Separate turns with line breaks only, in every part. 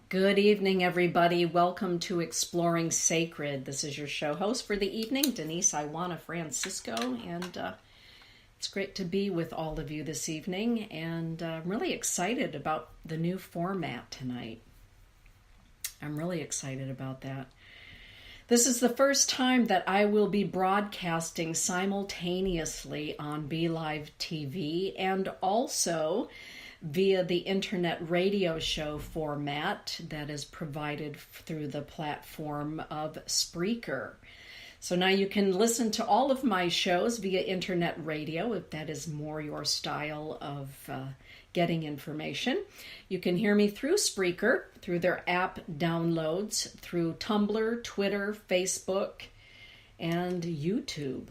Good evening, everybody. Welcome to Exploring Sacred. This is your show host for the evening, Denise Iwana Francisco, and it's great to be with all of you this evening, and I'm really excited about the new format tonight. I'm really excited about that. This is the first time that I will be broadcasting simultaneously on BeLive TV and also via the internet radio show format that is provided through the platform of Spreaker. So now you can listen to all of my shows via internet radio if that is more your style of getting information. You can hear me through Spreaker, through their app downloads, through Tumblr, Twitter, Facebook, and YouTube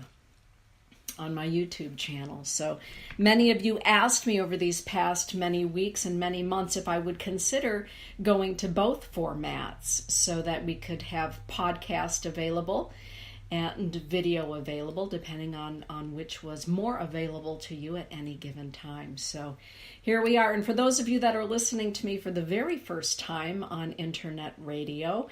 on my YouTube channel. So many of you asked me over these past many weeks and many months if I would consider going to both formats so that we could have podcast available and video available, depending on which was more available to you at any given time. So here we are. And for those of you that are listening to me for the very first time on internet radio,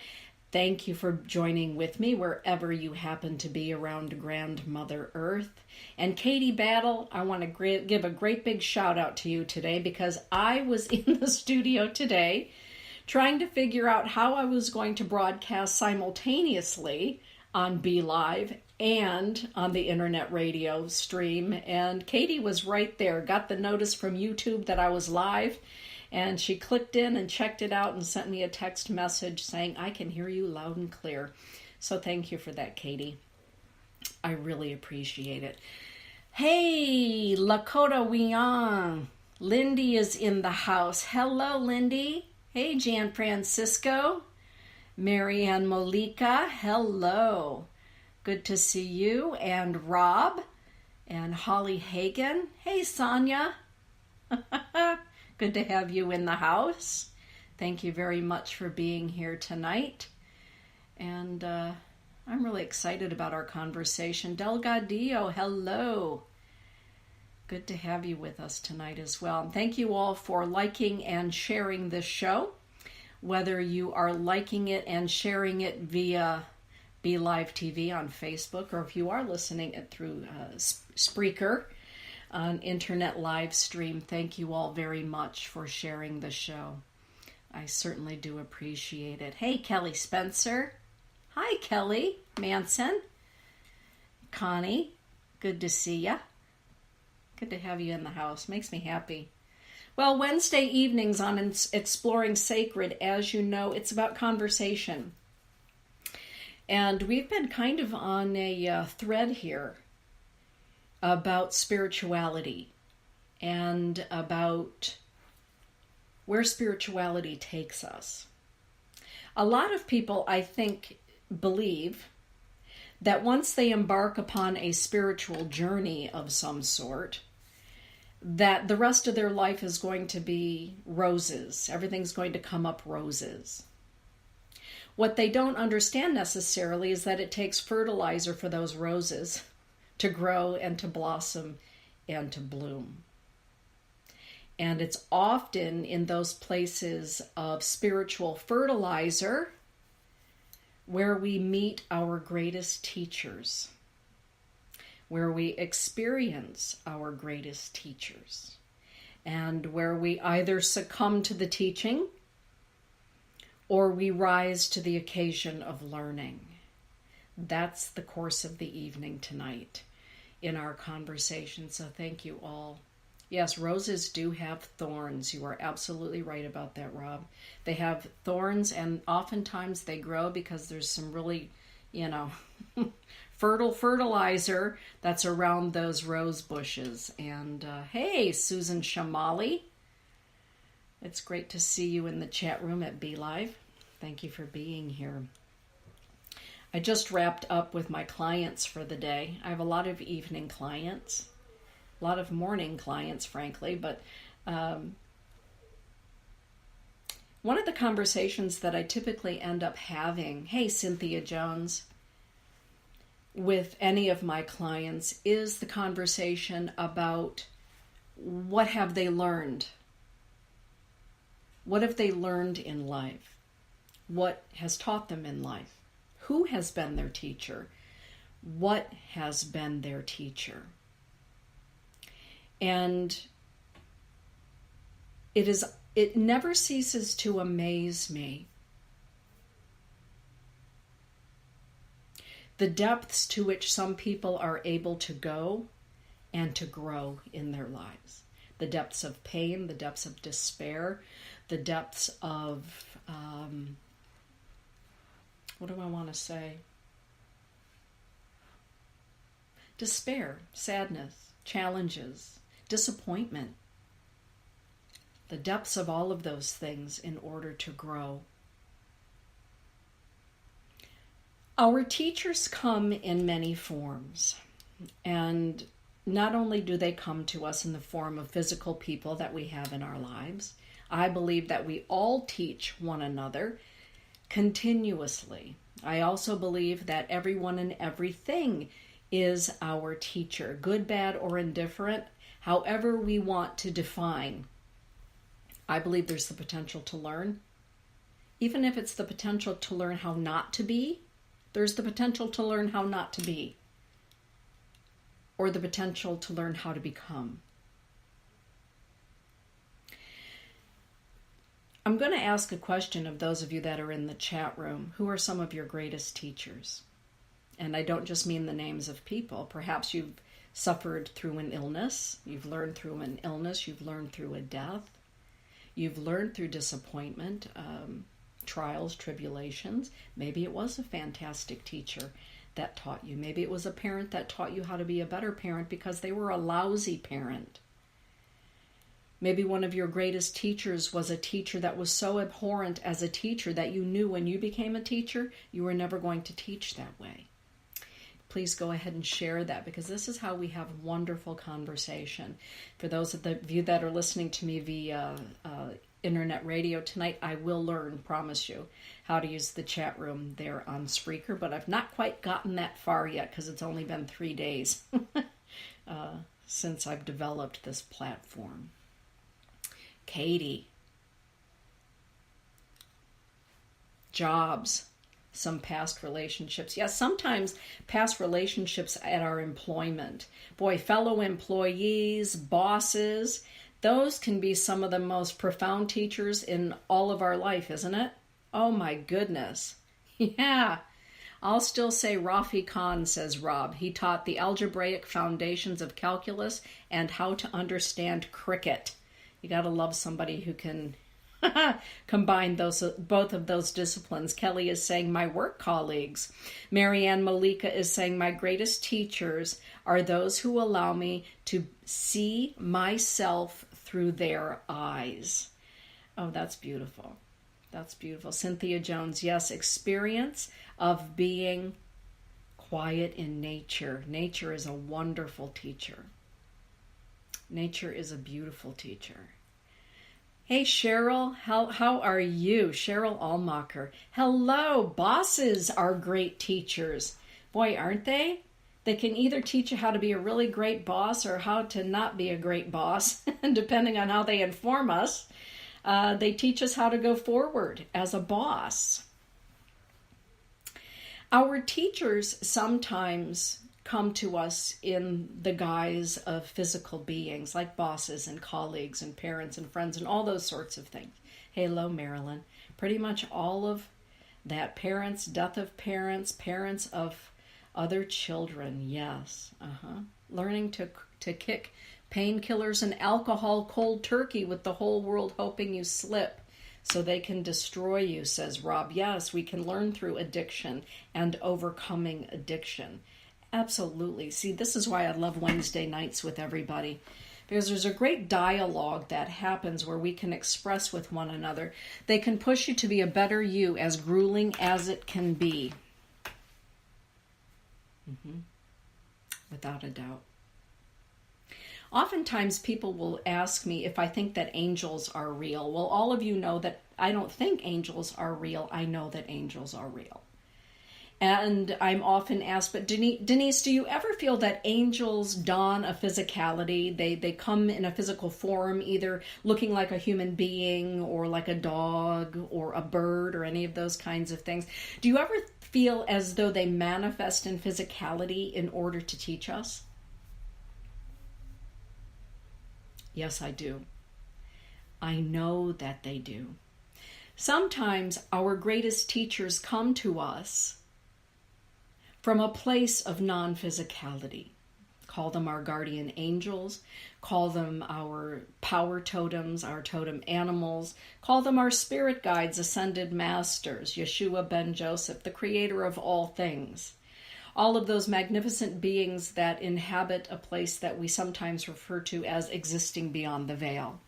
thank you for joining with me wherever you happen to be around Grandmother Earth. And Katie Battle, I want to give a great big shout out to you today because I was in the studio today trying to figure out how I was going to broadcast simultaneously on BeLive and on the internet radio stream. And Katie was right there, got the notice from YouTube that I was live. And she clicked in and checked it out and sent me a text message saying, I can hear you loud and clear. So thank you for that, Katie. I really appreciate it. Hey, Lakota Wian. Lindy is in the house. Hello, Lindy. Hey, Jan Francisco. Marianne Molika. Hello. Good to see you. And Rob. And Holly Hagen. Hey, Sonia. Good to have you in the house. Thank you very much for being here tonight. And I'm really excited about our conversation. Delgadillo, hello. Good to have you with us tonight as well. And thank you all for liking and sharing this show. Whether you are liking it and sharing it via BeLive TV on Facebook, or if you are listening it through Spreaker, on internet live stream, thank you all very much for sharing the show. I certainly do appreciate it. Hey, Kelly Spencer. Hi, Kelly Manson. Connie, good to see ya. Good to have you in the house. Makes me happy. Well, Wednesday evenings on Exploring Sacred, as you know, it's about conversation. And we've been kind of on a thread here about spirituality and about where spirituality takes us. A lot of people, I think, believe that once they embark upon a spiritual journey of some sort, that the rest of their life is going to be roses. Everything's going to come up roses. What they don't understand necessarily is that it takes fertilizer for those roses to grow and to blossom and to bloom. And it's often in those places of spiritual fertilizer where we meet our greatest teachers, where we experience our greatest teachers, and where we either succumb to the teaching or we rise to the occasion of learning. That's the course of the evening tonight in our conversation. So thank you all. Yes, roses do have thorns. You are absolutely right about that, Rob. They have thorns, and oftentimes they grow because there's some really, fertile fertilizer that's around those rose bushes. And hey, Susan Shamali. It's great to see you in the chat room at BeLive. Thank you for being here. I just wrapped up with my clients for the day. I have a lot of evening clients, a lot of morning clients, frankly, but one of the conversations that I typically end up having, hey, Cynthia Jones, with any of my clients is the conversation about what have they learned? What have they learned in life? what has taught them in life. Who has been their teacher? What has been their teacher? And it never ceases to amaze me the depths to which some people are able to go and to grow in their lives. The depths of pain, the depths of despair, the depths of, what do I want to say? Despair, sadness, challenges, disappointment. The depths of all of those things in order to grow. Our teachers come in many forms, and not only do they come to us in the form of physical people that we have in our lives, I believe that we all teach one another continuously. I also believe that everyone and everything is our teacher, good, bad, or indifferent, however we want to define. I believe there's the potential to learn. Even if it's the potential to learn how not to be, there's the potential to learn how not to be, or the potential to learn how to become. I'm going to ask a question of those of you that are in the chat room. Who are some of your greatest teachers? And I don't just mean the names of people. Perhaps you've suffered through an illness. You've learned through an illness. You've learned through a death. You've learned through disappointment, trials, tribulations. Maybe it was a fantastic teacher that taught you. Maybe it was a parent that taught you how to be a better parent because they were a lousy parent. Maybe one of your greatest teachers was a teacher that was so abhorrent as a teacher that you knew when you became a teacher, you were never going to teach that way. Please go ahead and share that, because this is how we have wonderful conversation. For those of you that are listening to me via internet radio tonight, I will learn, promise you, how to use the chat room there on Spreaker, but I've not quite gotten that far yet because it's only been 3 days since I've developed this platform. Katie. Jobs. Some past relationships. Yes, sometimes past relationships at our employment. Boy, fellow employees, bosses, those can be some of the most profound teachers in all of our life, isn't it? Oh my goodness. Yeah. I'll still say Rafi Khan, says Rob. He taught the algebraic foundations of calculus and how to understand cricket. You got to love somebody who can combine both of those disciplines. Kelly is saying my work colleagues. Marianne Malika is saying my greatest teachers are those who allow me to see myself through their eyes. Oh, that's beautiful. That's beautiful. Cynthia Jones, yes, experience of being quiet in nature. Nature is a wonderful teacher. Nature is a beautiful teacher. Hey, Cheryl, how are you? Cheryl Allmacher. Hello, bosses are great teachers. Boy, aren't they? They can either teach you how to be a really great boss or how to not be a great boss, depending on how they inform us. They teach us how to go forward as a boss. Our teachers sometimes come to us in the guise of physical beings like bosses and colleagues and parents and friends and all those sorts of things. Hello, Marilyn. Pretty much all of that. Parents, death of parents, parents of other children. Yes. Learning to kick painkillers and alcohol cold turkey with the whole world hoping you slip so they can destroy you, says Rob. Yes, we can learn through addiction and overcoming addiction. Absolutely. See, this is why I love Wednesday nights with everybody, because there's a great dialogue that happens where we can express with one another. They can push you to be a better you, as grueling as it can be. Without a doubt. Oftentimes people will ask me if I think that angels are real. Well, all of you know that I don't think angels are real. I know that angels are real. And I'm often asked, but Denise, do you ever feel that angels don a physicality? They come in a physical form, either looking like a human being or like a dog or a bird or any of those kinds of things. Do you ever feel as though they manifest in physicality in order to teach us? Yes, I do. I know that they do. Sometimes our greatest teachers come to us from a place of non-physicality. Call them our guardian angels, call them our power totems, our totem animals, call them our spirit guides, ascended masters, Yeshua ben Joseph, the creator of all things. All of those magnificent beings that inhabit a place that we sometimes refer to as existing beyond the veil.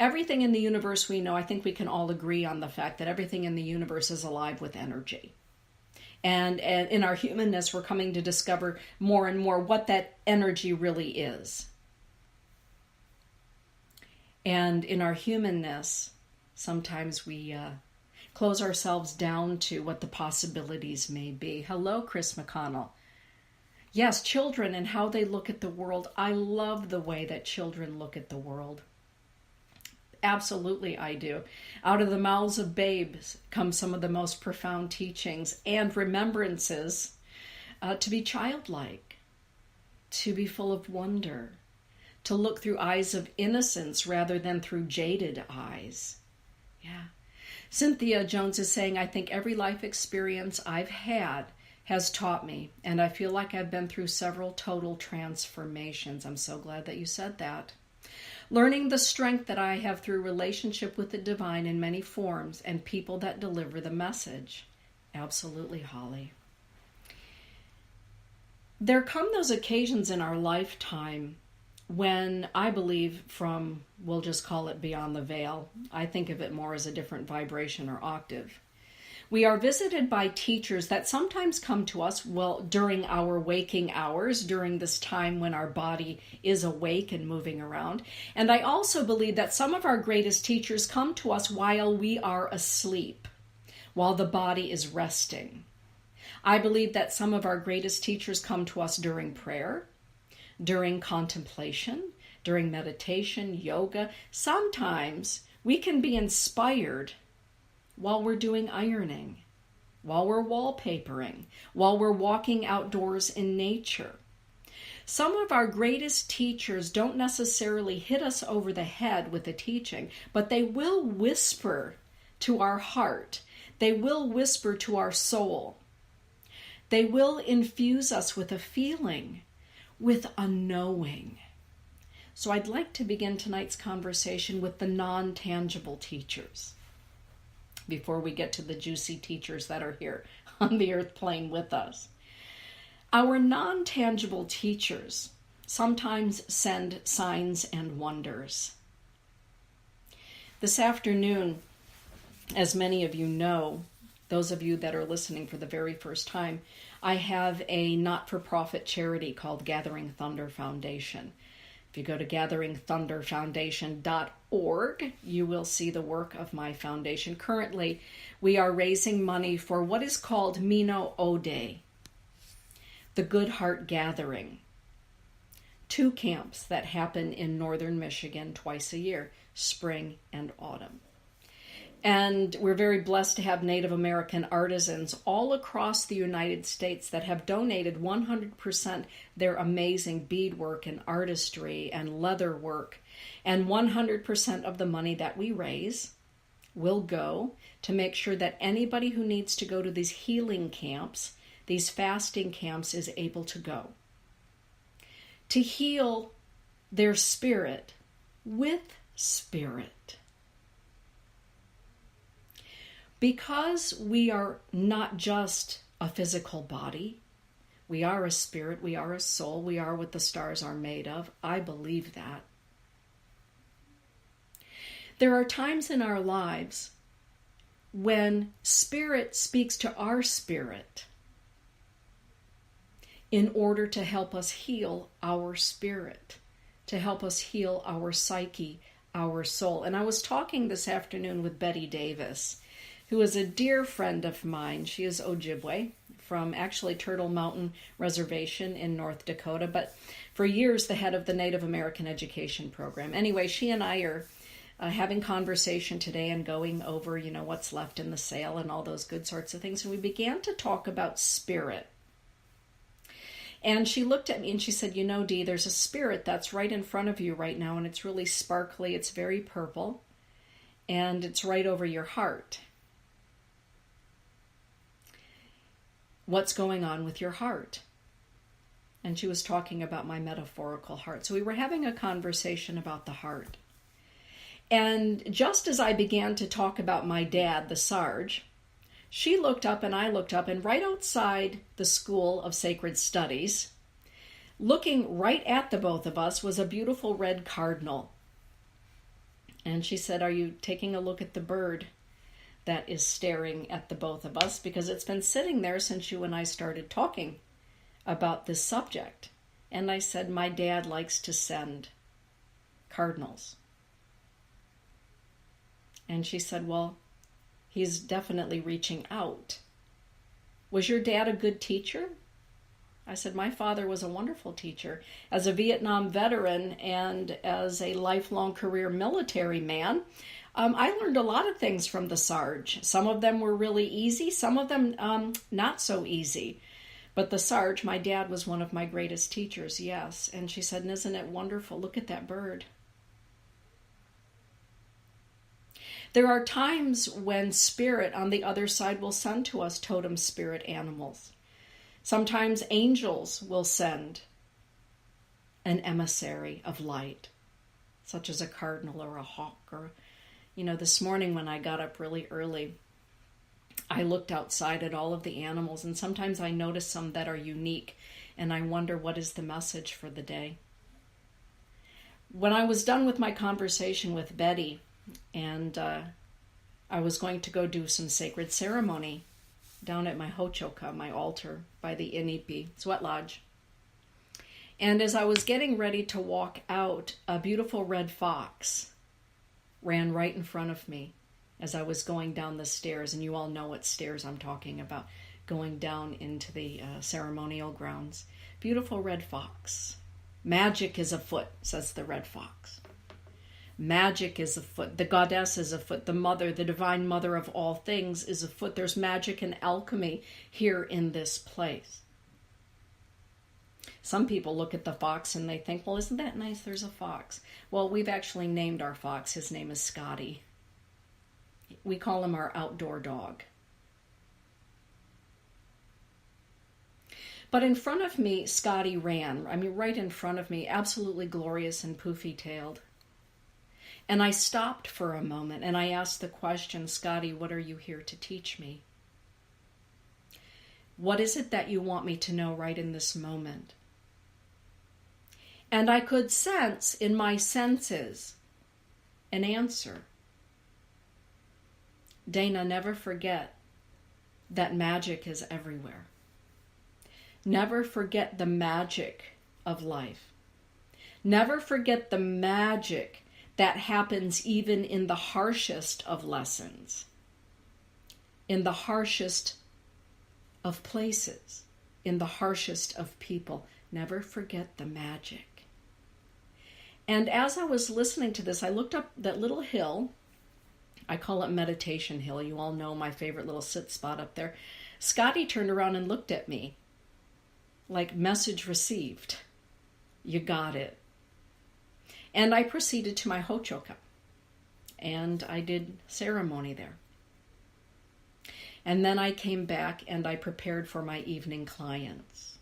Everything in the universe we know, I think we can all agree on the fact that everything in the universe is alive with energy. And in our humanness, we're coming to discover more and more what that energy really is. And in our humanness, sometimes we close ourselves down to what the possibilities may be. Hello, Chris McConnell. Yes, children and how they look at the world. I love the way that children look at the world. Absolutely, I do. Out of the mouths of babes come some of the most profound teachings and remembrances to be childlike, to be full of wonder, to look through eyes of innocence rather than through jaded eyes. Yeah. Cynthia Jones is saying, I think every life experience I've had has taught me, and I feel like I've been through several total transformations. I'm so glad that you said that. Learning the strength that I have through relationship with the divine in many forms and people that deliver the message. Absolutely, Holly. There come those occasions in our lifetime when I believe from, we'll just call it beyond the veil. I think of it more as a different vibration or octave. We are visited by teachers that sometimes come to us, during our waking hours, during this time when our body is awake and moving around. And I also believe that some of our greatest teachers come to us while we are asleep, while the body is resting. I believe that some of our greatest teachers come to us during prayer, during contemplation, during meditation, yoga. Sometimes we can be inspired while we're doing ironing, while we're wallpapering, while we're walking outdoors in nature. Some of our greatest teachers don't necessarily hit us over the head with a teaching, but they will whisper to our heart. They will whisper to our soul. They will infuse us with a feeling, with a knowing. So I'd like to begin tonight's conversation with the non-tangible teachers, before we get to the juicy teachers that are here on the earth plane with us. Our non-tangible teachers sometimes send signs and wonders. This afternoon, as many of you know, those of you that are listening for the very first time, I have a not-for-profit charity called Gathering Thunder Foundation. If you go to gatheringthunderfoundation.org, you will see the work of my foundation. Currently, we are raising money for what is called Mino Ode, the Good Heart Gathering. 2 camps that happen in northern Michigan twice a year, spring and autumn. And we're very blessed to have Native American artisans all across the United States that have donated 100% their amazing beadwork and artistry and leather work. And 100% of the money that we raise will go to make sure that anybody who needs to go to these healing camps, these fasting camps, is able to go. To heal their spirit with spirit. Because we are not just a physical body, we are a spirit, we are a soul, we are what the stars are made of. I believe that. There are times in our lives when spirit speaks to our spirit in order to help us heal our spirit, to help us heal our psyche, our soul. And I was talking this afternoon with Betty Davis, who is a dear friend of mine. She is Ojibwe from actually Turtle Mountain Reservation in North Dakota, but for years the head of the Native American Education Program. Anyway, she and I are having conversation today and going over, what's left in the sale and all those good sorts of things. And we began to talk about spirit. And she looked at me and she said, Dee, there's a spirit that's right in front of you right now, and it's really sparkly. It's very purple, and it's right over your heart. What's going on with your heart? And she was talking about my metaphorical heart. So we were having a conversation about the heart. And just as I began to talk about my dad, the Sarge, she looked up and I looked up, and right outside the School of Sacred Studies, looking right at the both of us, was a beautiful red cardinal. And she said, "Are you taking a look at the bird that is staring at the both of us? Because it's been sitting there since you and I started talking about this subject." And I said, "My dad likes to send cardinals." And she said, "Well, he's definitely reaching out." "Was your dad a good teacher?" I said, "My father was a wonderful teacher. As a Vietnam veteran and as a lifelong career military man, I learned a lot of things from the Sarge. Some of them were really easy, some of them not so easy. But the Sarge, my dad, was one of my greatest teachers, yes." And she said, "And isn't it wonderful? Look at that bird." There are times when spirit on the other side will send to us totem spirit animals. Sometimes angels will send an emissary of light, such as a cardinal or a hawk. Or, this morning when I got up really early, I looked outside at all of the animals, and sometimes I notice some that are unique, and I wonder, what is the message for the day? When I was done with my conversation with Betty, and I was going to go do some sacred ceremony down at my Hochoka, my altar by the Inipi Sweat Lodge. And as I was getting ready to walk out, a beautiful red fox ran right in front of me as I was going down the stairs. And you all know what stairs I'm talking about, going down into the ceremonial grounds. Beautiful red fox. "Magic is afoot," says the red fox. Magic is afoot. The goddess is afoot. The mother, the divine mother of all things, is afoot. There's magic and alchemy here in this place. Some people look at the fox and they think, well, isn't that nice? There's a fox. Well, we've actually named our fox. His name is Scotty. We call him our outdoor dog. But in front of me, Scotty ran. Right in front of me, absolutely glorious and poofy-tailed. And I stopped for a moment and I asked the question, "Scotty, what are you here to teach me? What is it that you want me to know right in this moment?" And I could sense in my senses an answer. "Dana, never forget that magic is everywhere. Never forget the magic of life. Never forget the magic that happens even in the harshest of lessons, in the harshest of places, in the harshest of people. Never forget the magic." And as I was listening to this, I looked up that little hill. I call it Meditation Hill. You all know my favorite little sit spot up there. Scotty turned around and looked at me like, "Message received. You got it." And I proceeded to my Hochoka, and I did ceremony there. And then I came back and I prepared for my evening clients.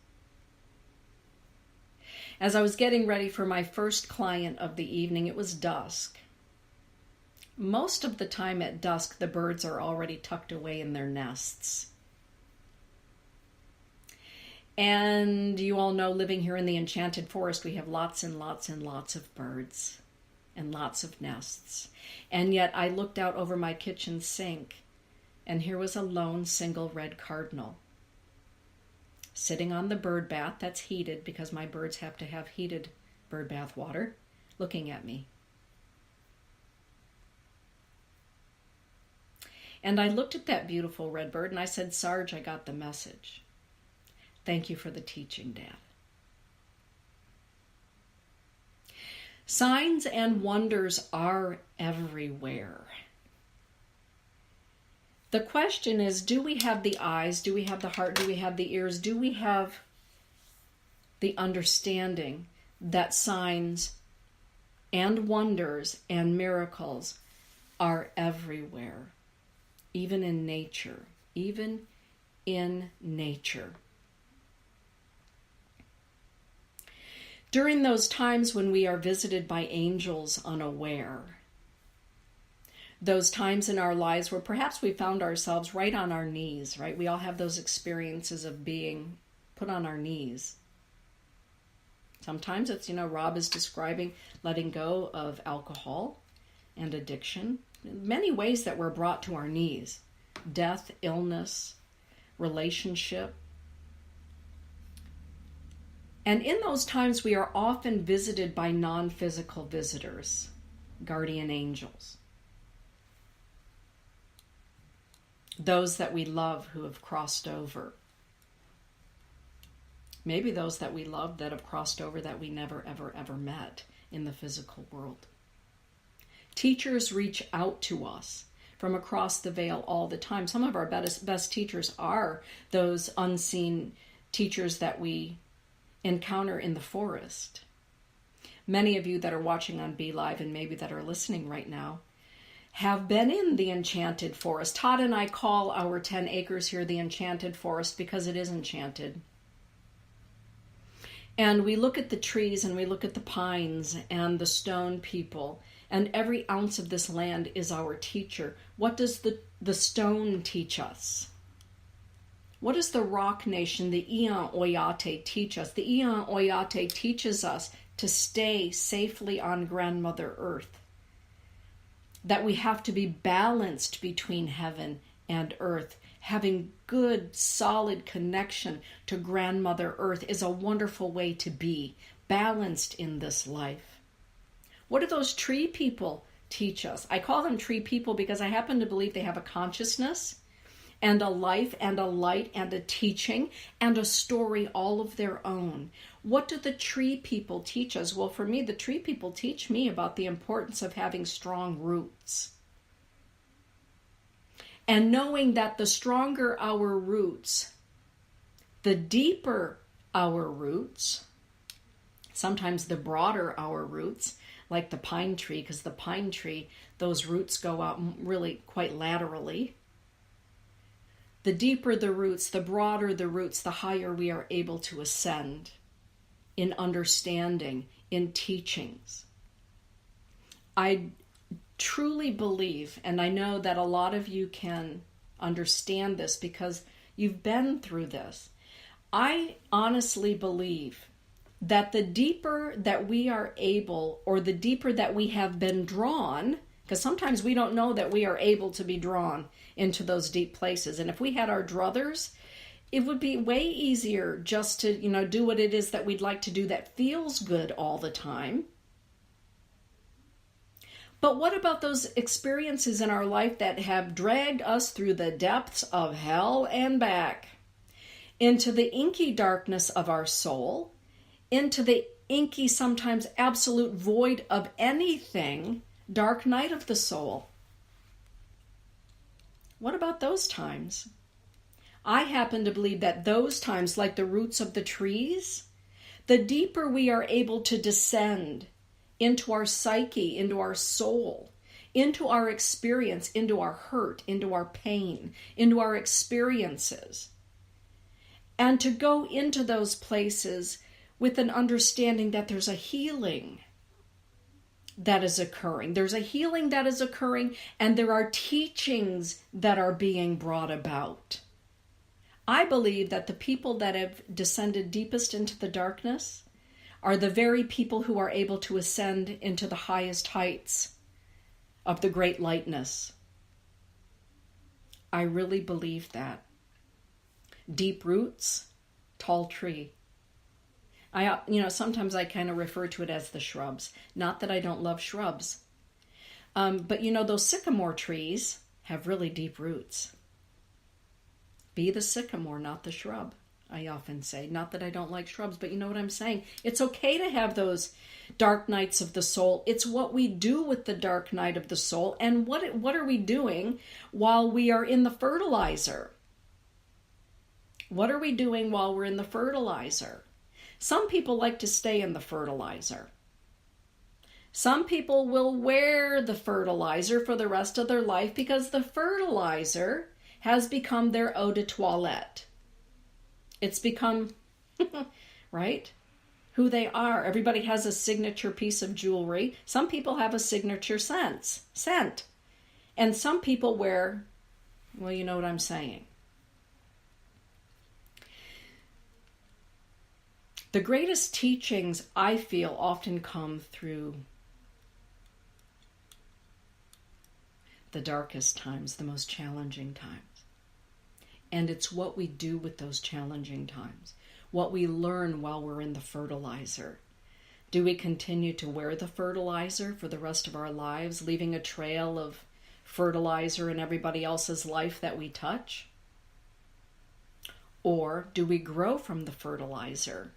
As I was getting ready for my first client of the evening, it was dusk. Most of the time at dusk, the birds are already tucked away in their nests. And you all know, living here in the Enchanted Forest, we have lots and lots and lots of birds and lots of nests. And yet I looked out over my kitchen sink, and here was a lone single red cardinal sitting on the bird bath that's heated, because my birds have to have heated bird bath water, looking at me. And I looked at that beautiful red bird and I said, "Sarge, I got the message. Thank you for the teaching, Dad. Signs and wonders are everywhere. The question is, do we have the eyes? Do we have the heart? Do we have the ears? Do we have the understanding that signs and wonders and miracles are everywhere, even in nature, even in nature? During those times when we are visited by angels unaware, those times in our lives where perhaps we found ourselves right on our knees, right? We all have those experiences of being put on our knees. Sometimes it's, Rob is describing letting go of alcohol and addiction. Many ways that we're brought to our knees. Death, illness, relationship. And in those times, we are often visited by non-physical visitors, guardian angels. Those that we love who have crossed over. Maybe those that we love that have crossed over that we never, ever, ever met in the physical world. Teachers reach out to us from across the veil all the time. Some of our best teachers are those unseen teachers that we encounter in the forest. Many of you that are watching on Be Live and maybe that are listening right now have been in the enchanted forest. Todd and I call our 10 acres here the enchanted forest because it is enchanted. And we look at the trees and we look at the pines and the stone people, and every ounce of this land is our teacher. What does the stone teach us? What does the rock nation, the Ian Oyate, teach us? The Ian Oyate teaches us to stay safely on Grandmother Earth. That we have to be balanced between heaven and earth. Having good, solid connection to Grandmother Earth is a wonderful way to be, balanced in this life. What do those tree people teach us? I call them tree people because I happen to believe they have a consciousness and a life and a light and a teaching and a story all of their own. What do the tree people teach us? Well, for me, the tree people teach me about the importance of having strong roots. And knowing that the stronger our roots, the deeper our roots, sometimes the broader our roots, like the pine tree, because the pine tree, those roots go out really quite laterally. The deeper the roots, the broader the roots, the higher we are able to ascend in understanding, in teachings. I truly believe, and I know that a lot of you can understand this because you've been through this. I honestly believe that the deeper that we are able, or the deeper that we have been drawn, because sometimes we don't know that we are able to be drawn into those deep places. And if we had our druthers, it would be way easier just to, do what it is that we'd like to do that feels good all the time. But what about those experiences in our life that have dragged us through the depths of hell and back, into the inky darkness of our soul, into the inky, sometimes absolute void of anything, dark night of the soul? What about those times? I happen to believe that those times, like the roots of the trees, the deeper we are able to descend into our psyche, into our soul, into our experience, into our hurt, into our pain, into our experiences, and to go into those places with an understanding that there's a healing that is occurring. There's a healing that is occurring, and there are teachings that are being brought about. I believe that the people that have descended deepest into the darkness are the very people who are able to ascend into the highest heights of the great lightness. I really believe that. Deep roots, tall tree. Sometimes I kind of refer to it as the shrubs. Not that I don't love shrubs. But those sycamore trees have really deep roots. Be the sycamore, not the shrub. I often say. Not that I don't like shrubs, but you know what I'm saying. It's okay to have those dark nights of the soul. It's what we do with the dark night of the soul, and what are we doing while we are in the fertilizer? What are we doing while we're in the fertilizer? Some people like to stay in the fertilizer. Some people will wear the fertilizer for the rest of their life because the fertilizer has become their eau de toilette. It's become, right, who they are. Everybody has a signature piece of jewelry. Some people have a signature scent. And some people wear, well, you know what I'm saying. The greatest teachings, I feel, often come through the darkest times, the most challenging times. And it's what we do with those challenging times, what we learn while we're in the fertilizer. Do we continue to wear the fertilizer for the rest of our lives, leaving a trail of fertilizer in everybody else's life that we touch? Or do we grow from the fertilizer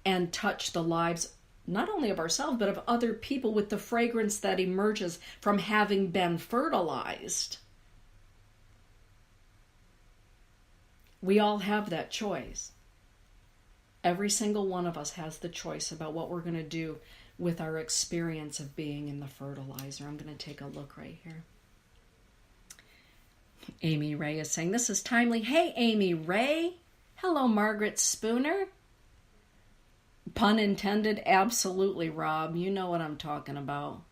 and touch the lives not only of ourselves, but of other people with the fragrance that emerges from having been fertilized? We all have that choice. Every single one of us has the choice about what we're going to do with our experience of being in the fertilizer. I'm going to take a look right here. Amy Ray is saying, this is timely. Hey, Amy Ray. Hello, Margaret Spooner. Pun intended, absolutely, Rob. You know what I'm talking about.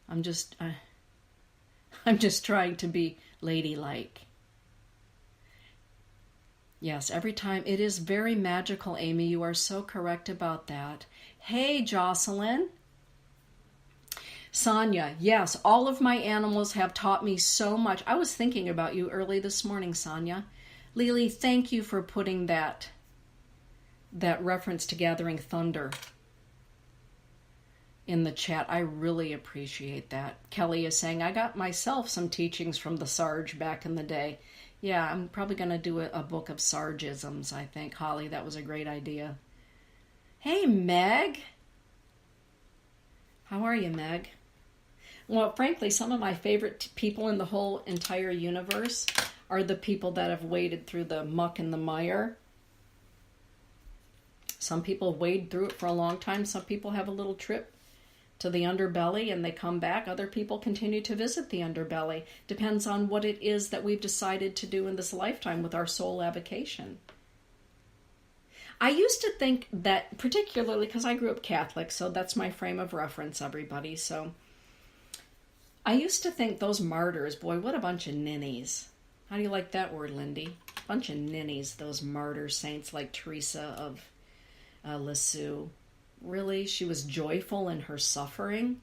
I'm just trying to be ladylike. Yes, every time. It is very magical, Amy. You are so correct about that. Hey, Jocelyn. Sonia, yes, all of my animals have taught me so much. I was thinking about you early this morning, Sonia. Lily, thank you for putting that reference to Gathering Thunder in the chat. I really appreciate that. Kelly is saying, I got myself some teachings from the Sarge back in the day. Yeah, I'm probably going to do a book of Sargisms, I think. Holly, that was a great idea. Hey, Meg. How are you, Meg? Well, frankly, some of my favorite people in the whole entire universe are the people that have waded through the muck and the mire. Some people wade through it for a long time. Some people have a little trip to the underbelly and they come back. Other people continue to visit the underbelly. Depends on what it is that we've decided to do in this lifetime with our soul avocation. I used to think that, particularly because I grew up Catholic, so that's my frame of reference, everybody. So I used to think those martyrs, boy, what a bunch of ninnies. How do you like that word, Lindy? Bunch of ninnies, those martyr saints like Teresa of Lisieux. Really? She was joyful in her suffering?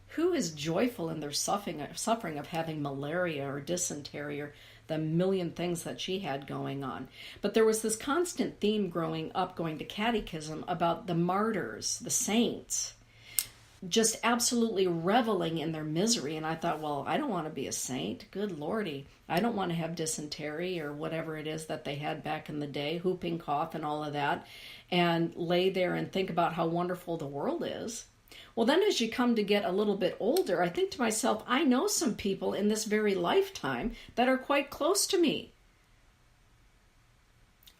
Who is joyful in their suffering of having malaria or dysentery or the million things that she had going on? But there was this constant theme growing up, going to catechism, about the martyrs, the saints, just absolutely reveling in their misery. And I thought, well, I don't want to be a saint. Good Lordy. I don't want to have dysentery or whatever it is that they had back in the day, whooping cough and all of that, and lay there and think about how wonderful the world is. Well, then as you come to get a little bit older, I think to myself, I know some people in this very lifetime that are quite close to me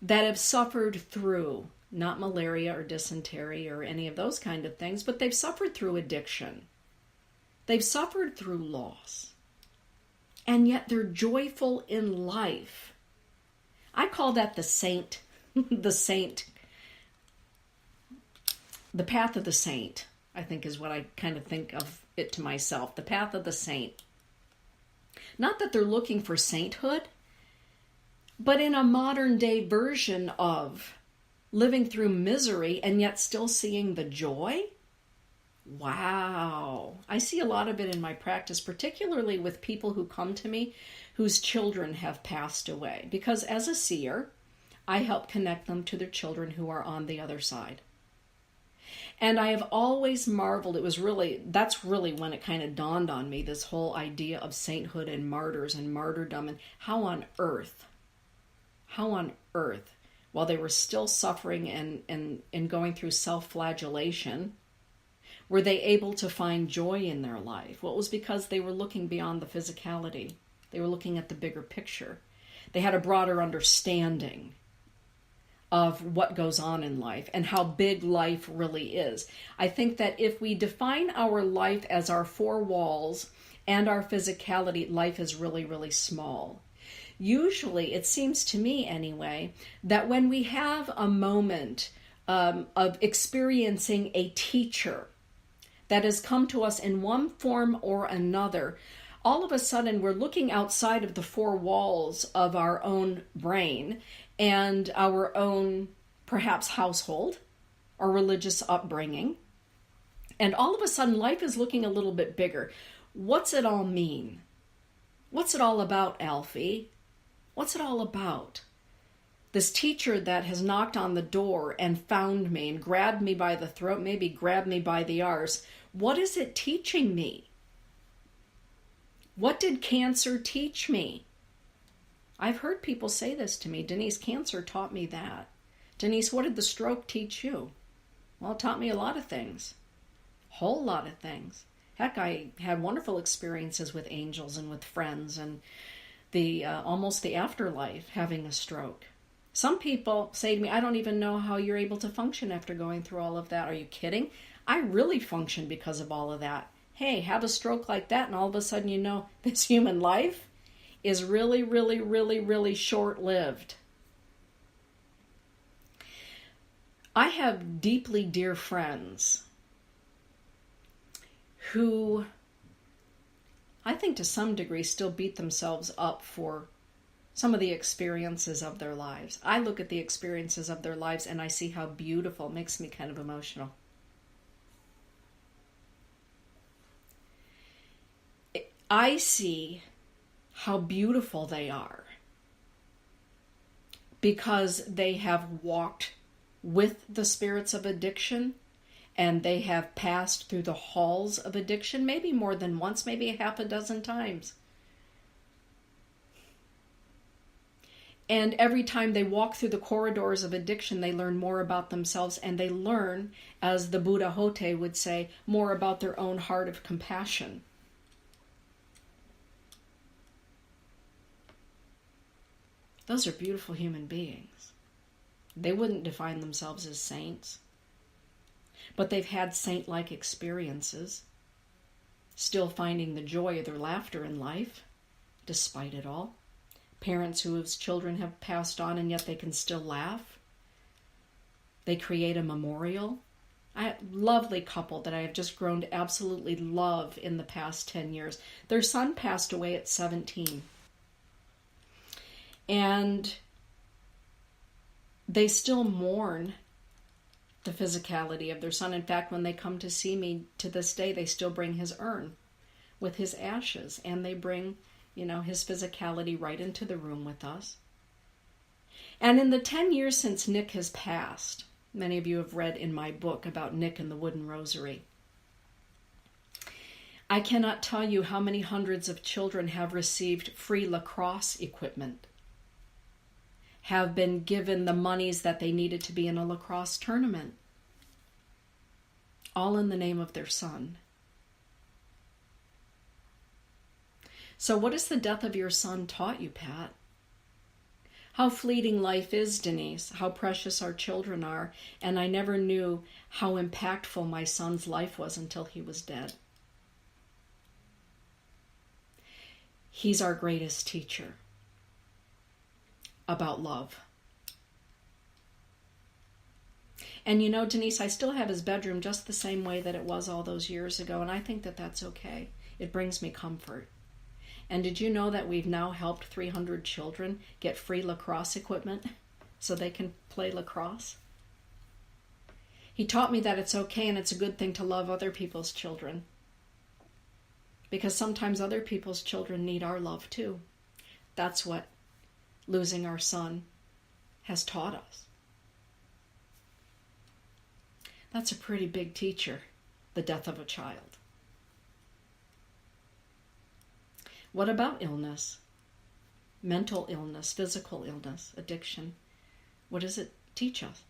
that have suffered through not malaria or dysentery or any of those kind of things, but they've suffered through addiction. They've suffered through loss. And yet they're joyful in life. I call that the saint, the path of the saint, I think is what I kind of think of it to myself. The path of the saint. Not that they're looking for sainthood, but in a modern day version of living through misery and yet still seeing the joy. Wow. I see a lot of it in my practice, particularly with people who come to me whose children have passed away. Because as a seer, I help connect them to their children who are on the other side. And I have always marveled, that's really when it kind of dawned on me, this whole idea of sainthood and martyrs and martyrdom, and how on earth while they were still suffering and going through self-flagellation, were they able to find joy in their life? Well, it was because they were looking beyond the physicality. They were looking at the bigger picture. They had a broader understanding of what goes on in life and how big life really is. I think that if we define our life as our four walls and our physicality, life is really, really small. Usually, it seems to me anyway, that when we have a moment of experiencing a teacher that has come to us in one form or another, all of a sudden we're looking outside of the four walls of our own brain and our own, perhaps, household or religious upbringing. And all of a sudden life is looking a little bit bigger. What's it all mean? What's it all about, Alfie? What's it all about? This teacher that has knocked on the door and found me and grabbed me by the throat, maybe grabbed me by the arse. What is it teaching me? What did cancer teach me? I've heard people say this to me. Denise, cancer taught me that. Denise, what did the stroke teach you? Well, it taught me a lot of things. A whole lot of things. Heck, I had wonderful experiences with angels and with friends and the almost the afterlife, having a stroke. Some people say to me, I don't even know how you're able to function after going through all of that. Are you kidding? I really function because of all of that. Hey, have a stroke like that and all of a sudden you know this human life is really, really, really, really short-lived. I have deeply dear friends who I think to some degree still beat themselves up for some of the experiences of their lives. I look at the experiences of their lives and I see how beautiful. It makes me kind of emotional. I see how beautiful they are because they have walked with the spirits of addiction and they have passed through the halls of addiction, maybe more than once, maybe a half a dozen times. And every time they walk through the corridors of addiction, they learn more about themselves and they learn, as the Buddha Hote would say, more about their own heart of compassion. Those are beautiful human beings. They wouldn't define themselves as saints, but they've had saint-like experiences, still finding the joy of their laughter in life, despite it all. Parents whose children have passed on and yet they can still laugh. They create a memorial. A lovely couple that I have just grown to absolutely love in the past 10 years. Their son passed away at 17. And they still mourn the physicality of their son. In fact, when they come to see me to this day, they still bring his urn with his ashes, and they bring, his physicality right into the room with us. And in the 10 years since Nick has passed, many of you have read in my book about Nick and the Wooden Rosary. I cannot tell you how many hundreds of children have received free lacrosse equipment, have been given the monies that they needed to be in a lacrosse tournament, all in the name of their son. So what has the death of your son taught you, Pat? How fleeting life is, Denise, how precious our children are, and I never knew how impactful my son's life was until he was dead. He's our greatest teacher about love. And Denise, I still have his bedroom just the same way that it was all those years ago, and I think that that's okay. It brings me comfort. And did you know that we've now helped 300 children get free lacrosse equipment so they can play lacrosse? He taught me that it's okay and it's a good thing to love other people's children, because sometimes other people's children need our love too. That's what losing our son has taught us. That's a pretty big teacher, the death of a child. What about illness? Mental illness, physical illness, addiction? What does it teach us?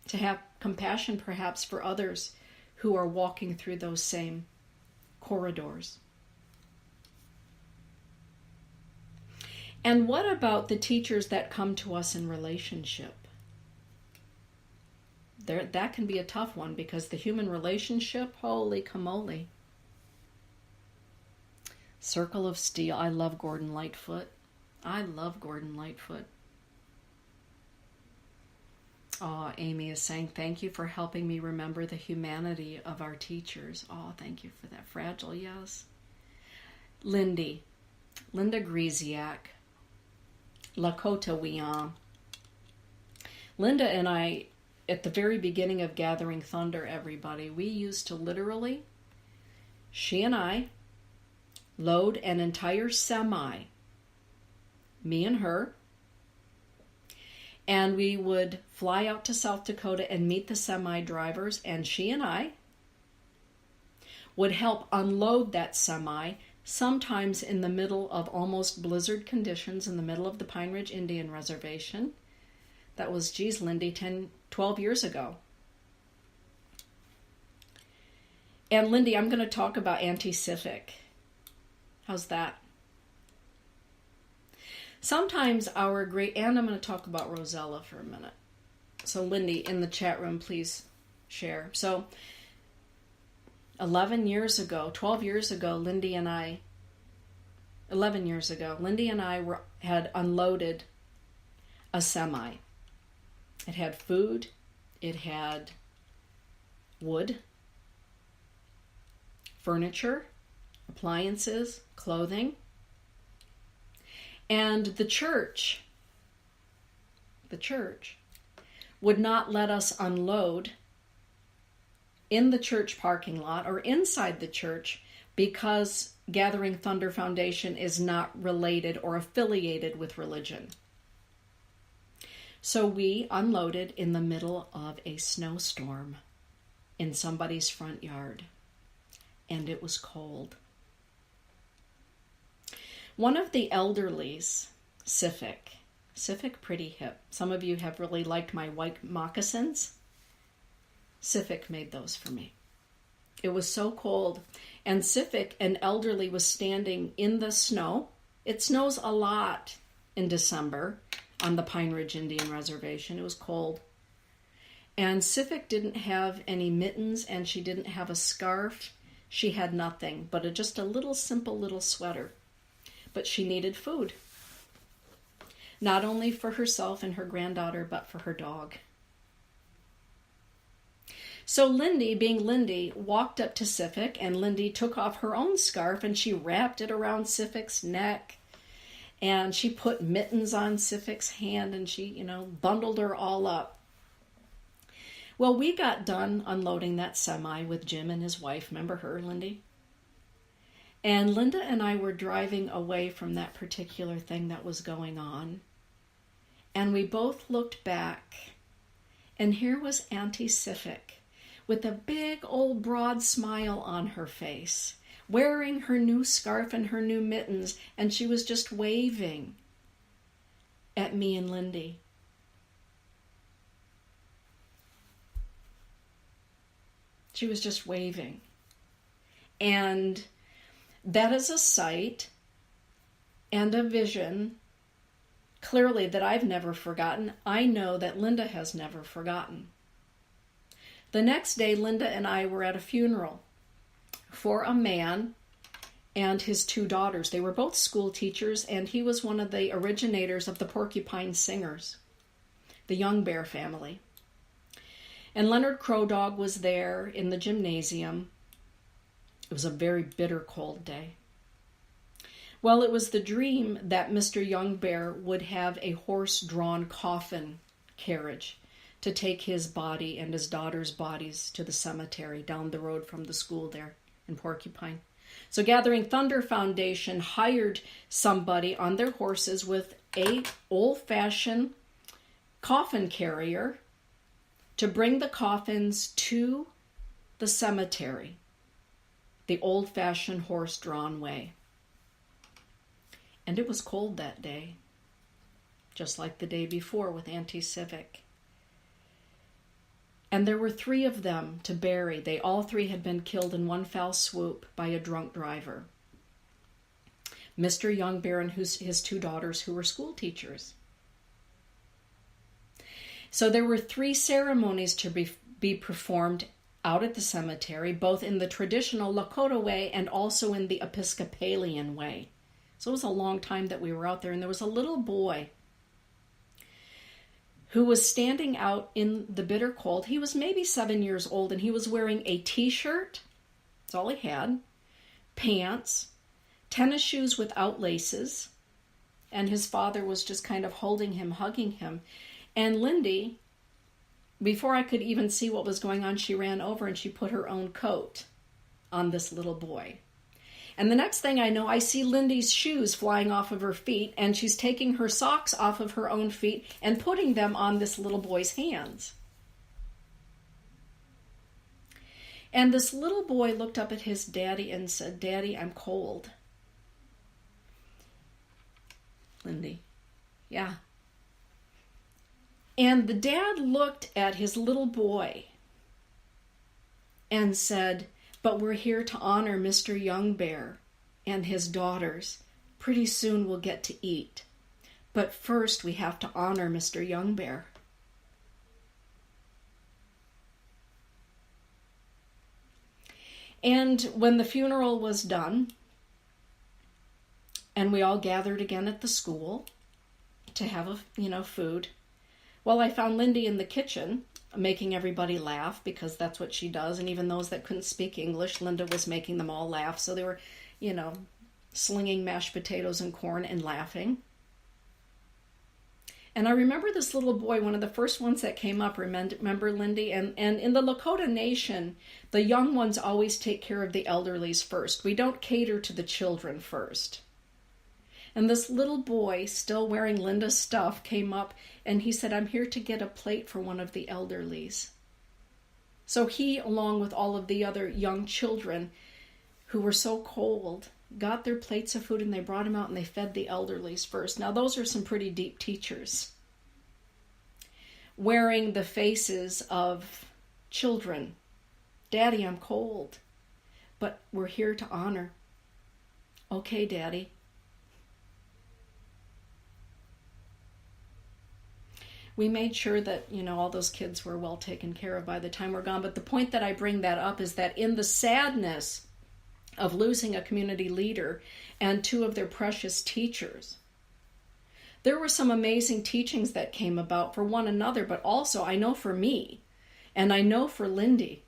To have compassion perhaps for others who are walking through those same corridors. And what about the teachers that come to us in relationship? That can be a tough one, because the human relationship, holy camole. Circle of Steel. I love Gordon Lightfoot. I love Gordon Lightfoot. Oh, Amy is saying, thank you for helping me remember the humanity of our teachers. Oh, thank you for that. Fragile, yes. Linda Griziak. Lakota Wian. Linda and I, at the very beginning of Gathering Thunder, everybody, we used to literally, she and I, load an entire semi, me and her, and we would fly out to South Dakota and meet the semi drivers, and she and I would help unload that semi, sometimes in the middle of almost blizzard conditions in the middle of the Pine Ridge Indian Reservation. That was, geez, Lindy, 12 years ago. And Lindy, I'm going to talk about anti-civic. How's that? Sometimes and I'm going to talk about Rosella for a minute. So Lindy, in the chat room, please share. So 12 years ago, Lindy and I had unloaded a semi. It had food, it had wood, furniture, appliances, clothing, and the church would not let us unload in the church parking lot or inside the church, because Gathering Thunder Foundation is not related or affiliated with religion. So we unloaded in the middle of a snowstorm in somebody's front yard, and it was cold. One of the elderlies, Sifik, pretty hip. Some of you have really liked my white moccasins. Sifik made those for me. It was so cold, and Sifik, an elderly, was standing in the snow. It snows a lot in December on the Pine Ridge Indian Reservation. It was cold. And Sifik didn't have any mittens, and she didn't have a scarf. She had nothing but just a little simple little sweater. But she needed food. Not only for herself and her granddaughter, but for her dog. So Lindy, being Lindy, walked up to Sifik, and Lindy took off her own scarf and she wrapped it around Sifik's neck. And she put mittens on Sifik's hand, and she, bundled her all up. Well, we got done unloading that semi with Jim and his wife. Remember her, Lindy? And Linda and I were driving away from that particular thing that was going on. And we both looked back, and here was Auntie Sifik with a big old broad smile on her face, wearing her new scarf and her new mittens, and she was just waving at me and Lindy. She was just waving. And that is a sight and a vision, clearly, that I've never forgotten. I know that Linda has never forgotten. The next day, Linda and I were at a funeral for a man and his two daughters. They were both school teachers, and he was one of the originators of the Porcupine Singers, the Young Bear family. And Leonard Crow Dog was there in the gymnasium. It was a very bitter, cold day. Well, it was the dream that Mr. Young Bear would have a horse-drawn coffin carriage to take his body and his daughter's bodies to the cemetery down the road from the school there in Porcupine. So Gathering Thunder Foundation hired somebody on their horses with a old-fashioned coffin carrier to bring the coffins to the cemetery, the old-fashioned horse-drawn way. And it was cold that day. just like the day before with Auntie Civic. And there were 3 of them to bury. They all 3 had been killed in one foul swoop by a drunk driver. Mr. Youngbear and his 2 daughters who were school teachers. So there were 3 ceremonies to be performed out at the cemetery, both in the traditional Lakota way and also in the Episcopalian way. So it was a long time that we were out there, and there was a little boy who was standing out in the bitter cold. He was maybe 7 years old, and he was wearing a t-shirt, that's all he had, pants, tennis shoes without laces, and his father was just kind of holding him, hugging him. And Lindy, before I could even see what was going on, she ran over and she put her own coat on this little boy. And the next thing I know, I see Lindy's shoes flying off of her feet, and she's taking her socks off of her own feet and putting them on this little boy's hands. And this little boy looked up at his daddy and said, "Daddy, I'm cold." Lindy, yeah. And the dad looked at his little boy and said, "But we're here to honor Mr. Youngbear and his daughters. Pretty soon we'll get to eat. But first we have to honor Mr. Youngbear." And when the funeral was done, and we all gathered again at the school to have food, well, I found Lindy in the kitchen making everybody laugh, because that's what she does. And even those that couldn't speak English, Linda was making them all laugh. So they were, slinging mashed potatoes and corn and laughing. And I remember this little boy, one of the first ones that came up, remember Lindy? And in the Lakota Nation, the young ones always take care of the elderlies first. We don't cater to the children first. And this little boy, still wearing Linda's stuff, came up and he said, "I'm here to get a plate for one of the elderlies." So he, along with all of the other young children who were so cold, got their plates of food and they brought them out and they fed the elderlies first. Now those are some pretty deep teachers, wearing the faces of children. "Daddy, I'm cold, but we're here to honor." "Okay, Daddy." We made sure that, all those kids were well taken care of by the time we're gone. But the point that I bring that up is that in the sadness of losing a community leader and 2 of their precious teachers, there were some amazing teachings that came about for one another, but also I know for me, and I know for Lindy.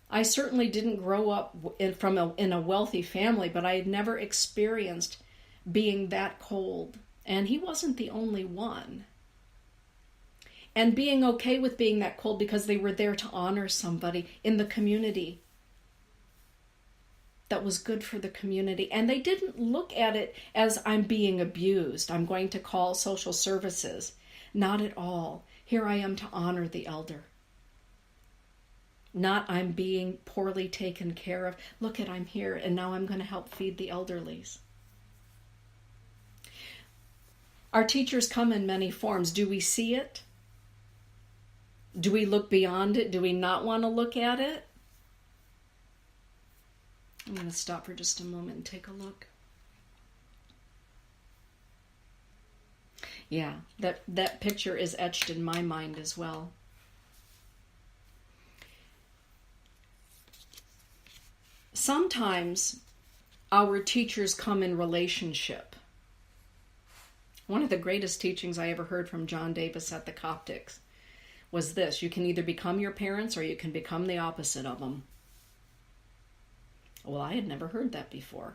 I certainly didn't grow up in a wealthy family, but I had never experienced being that cold. And he wasn't the only one. And being okay with being that cold because they were there to honor somebody in the community that was good for the community. And they didn't look at it as, "I'm being abused, I'm going to call social services." Not at all. Here I am to honor the elder. Not, "I'm being poorly taken care of. Look, I'm here and now I'm going to help feed the elderlies." Our teachers come in many forms. Do we see it? Do we look beyond it? Do we not want to look at it? I'm going to stop for just a moment and take a look. Yeah, that picture is etched in my mind as well. Sometimes our teachers come in relationship. One of the greatest teachings I ever heard from John Davis at the Coptics was this: you can either become your parents or you can become the opposite of them. Well, I had never heard that before.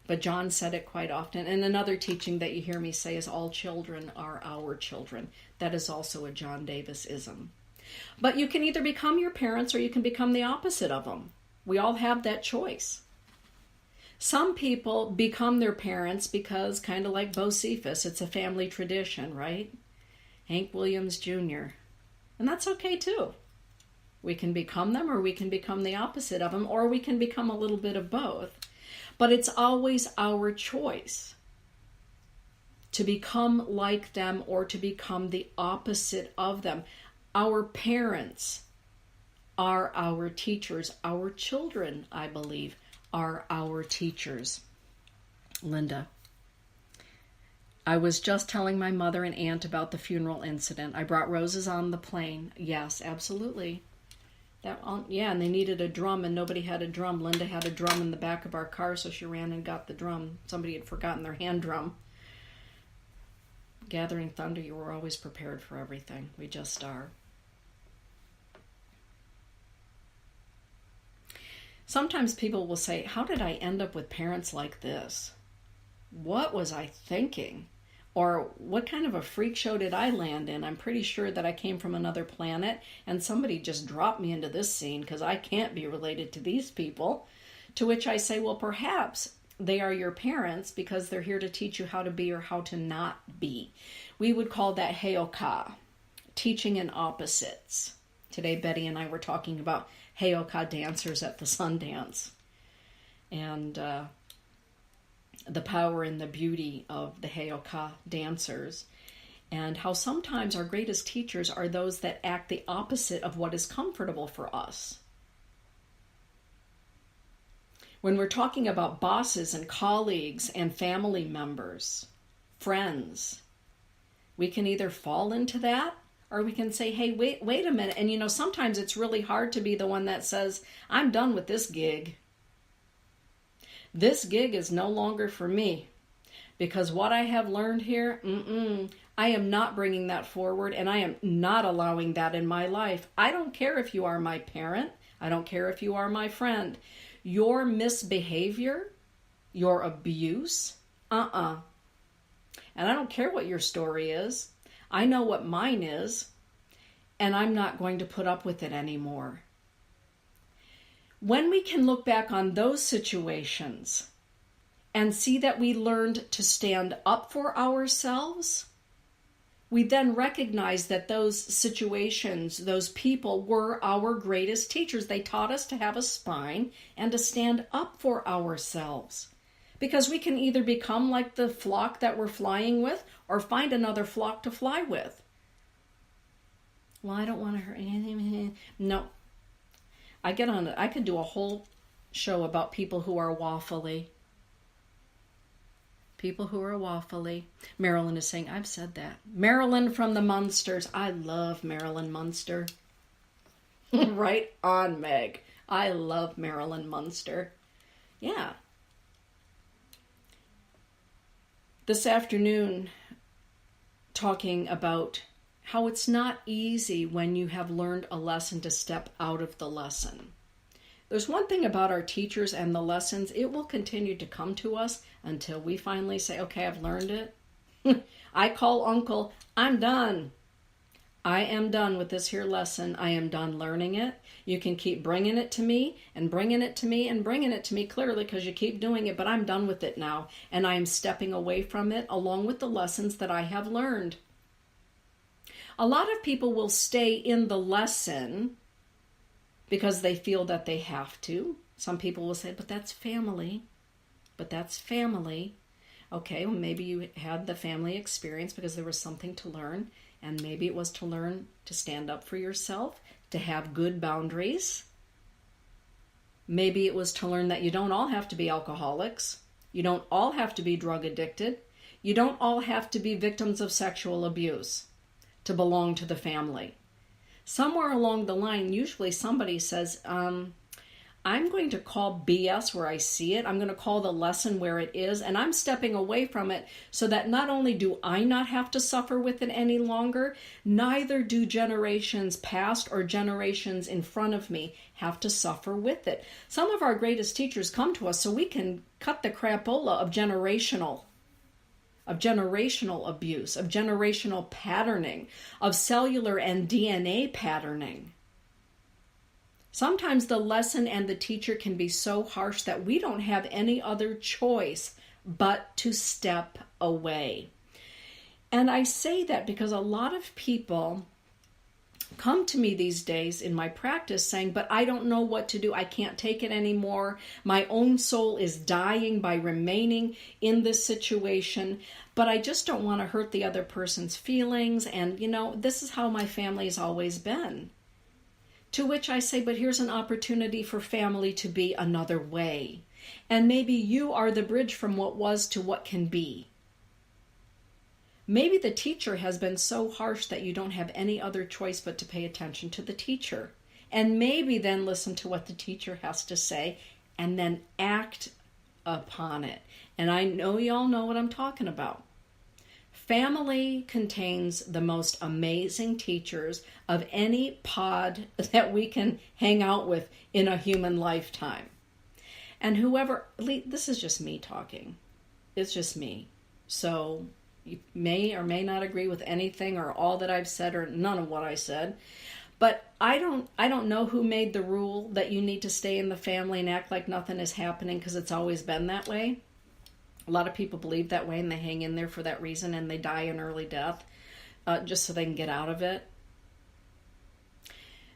But John said it quite often. And another teaching that you hear me say is, all children are our children. That is also a John Davis-ism. But you can either become your parents or you can become the opposite of them. We all have that choice. Some people become their parents because, kind of like Bocephus, it's a family tradition, right? Hank Williams Jr. And that's okay too. We can become them or we can become the opposite of them, or we can become a little bit of both. But it's always our choice. to become like them or to become the opposite of them. Our parents are our teachers. Our children, I believe, are our teachers. Linda. I was just telling my mother and aunt about the funeral incident. I brought roses on the plane. Yes, absolutely. Yeah, and they needed a drum and nobody had a drum. Linda had a drum in the back of our car, so she ran and got the drum. Somebody had forgotten their hand drum. Gathering Thunder, you were always prepared for everything. We just are. Sometimes people will say, how did I end up with parents like this? What was I thinking? Or what kind of a freak show did I land in? I'm pretty sure that I came from another planet and somebody just dropped me into this scene because I can't be related to these people. To which I say, well, perhaps they are your parents because they're here to teach you how to be or how to not be. We would call that Heyoka, teaching in opposites. Today, Betty and I were talking about Heyoka dancers at the Sundance. And the power and the beauty of the Heyoka dancers, and how sometimes our greatest teachers are those that act the opposite of what is comfortable for us. When we're talking about bosses and colleagues and family members, friends, we can either fall into that or we can say, hey, wait a minute. And sometimes it's really hard to be the one that says, I'm done with this gig. This gig is no longer for me because what I have learned here, I am not bringing that forward and I am not allowing that in my life. I don't care if you are my parent. I don't care if you are my friend. Your misbehavior, your abuse, And I don't care what your story is. I know what mine is, and I'm not going to put up with it anymore. When we can look back on those situations and see that we learned to stand up for ourselves, we then recognize that those situations, those people were our greatest teachers. They taught us to have a spine and to stand up for ourselves. Because we can either become like the flock that we're flying with or find another flock to fly with. Well, I don't want to hurt anything. No. I could do a whole show about people who are waffly. People who are waffly. Marilyn is saying, I've said that. Marilyn from the Munsters. I love Marilyn Munster. Right on, Meg. I love Marilyn Munster. Yeah. This afternoon, talking about how it's not easy when you have learned a lesson to step out of the lesson. There's one thing about our teachers and the lessons, it will continue to come to us until we finally say, okay, I've learned it. I call Uncle, I'm done. I am done with this here lesson. I am done learning it. You can keep bringing it to me and bringing it to me and bringing it to me clearly because you keep doing it, but I'm done with it now. And I am stepping away from it along with the lessons that I have learned. A lot of people will stay in the lesson because they feel that they have to. Some people will say, but that's family. But that's family. Okay, well, maybe you had the family experience because there was something to learn. And maybe it was to learn to stand up for yourself, to have good boundaries. Maybe it was to learn that you don't all have to be alcoholics. You don't all have to be drug addicted. You don't all have to be victims of sexual abuse to belong to the family. Somewhere along the line, usually somebody says, I'm going to call BS where I see it. I'm going to call the lesson where it is, and I'm stepping away from it so that not only do I not have to suffer with it any longer, neither do generations past or generations in front of me have to suffer with it. Some of our greatest teachers come to us so we can cut the crapola of generational abuse, of generational patterning, of cellular and DNA patterning. Sometimes the lesson and the teacher can be so harsh that we don't have any other choice but to step away. And I say that because a lot of people come to me these days in my practice saying, but I don't know what to do. I can't take it anymore. My own soul is dying by remaining in this situation, but I just don't want to hurt the other person's feelings. And, this is how my family has always been. To which I say, but here's an opportunity for family to be another way. And maybe you are the bridge from what was to what can be. Maybe the teacher has been so harsh that you don't have any other choice but to pay attention to the teacher. And maybe then listen to what the teacher has to say and then act upon it. And I know y'all know what I'm talking about. Family contains the most amazing teachers of any pod that we can hang out with in a human lifetime. And this is just me talking. It's just me. So you may or may not agree with anything or all that I've said or none of what I said. But I don't know who made the rule that you need to stay in the family and act like nothing is happening because it's always been that way. A lot of people believe that way and they hang in there for that reason and they die an early death just so they can get out of it.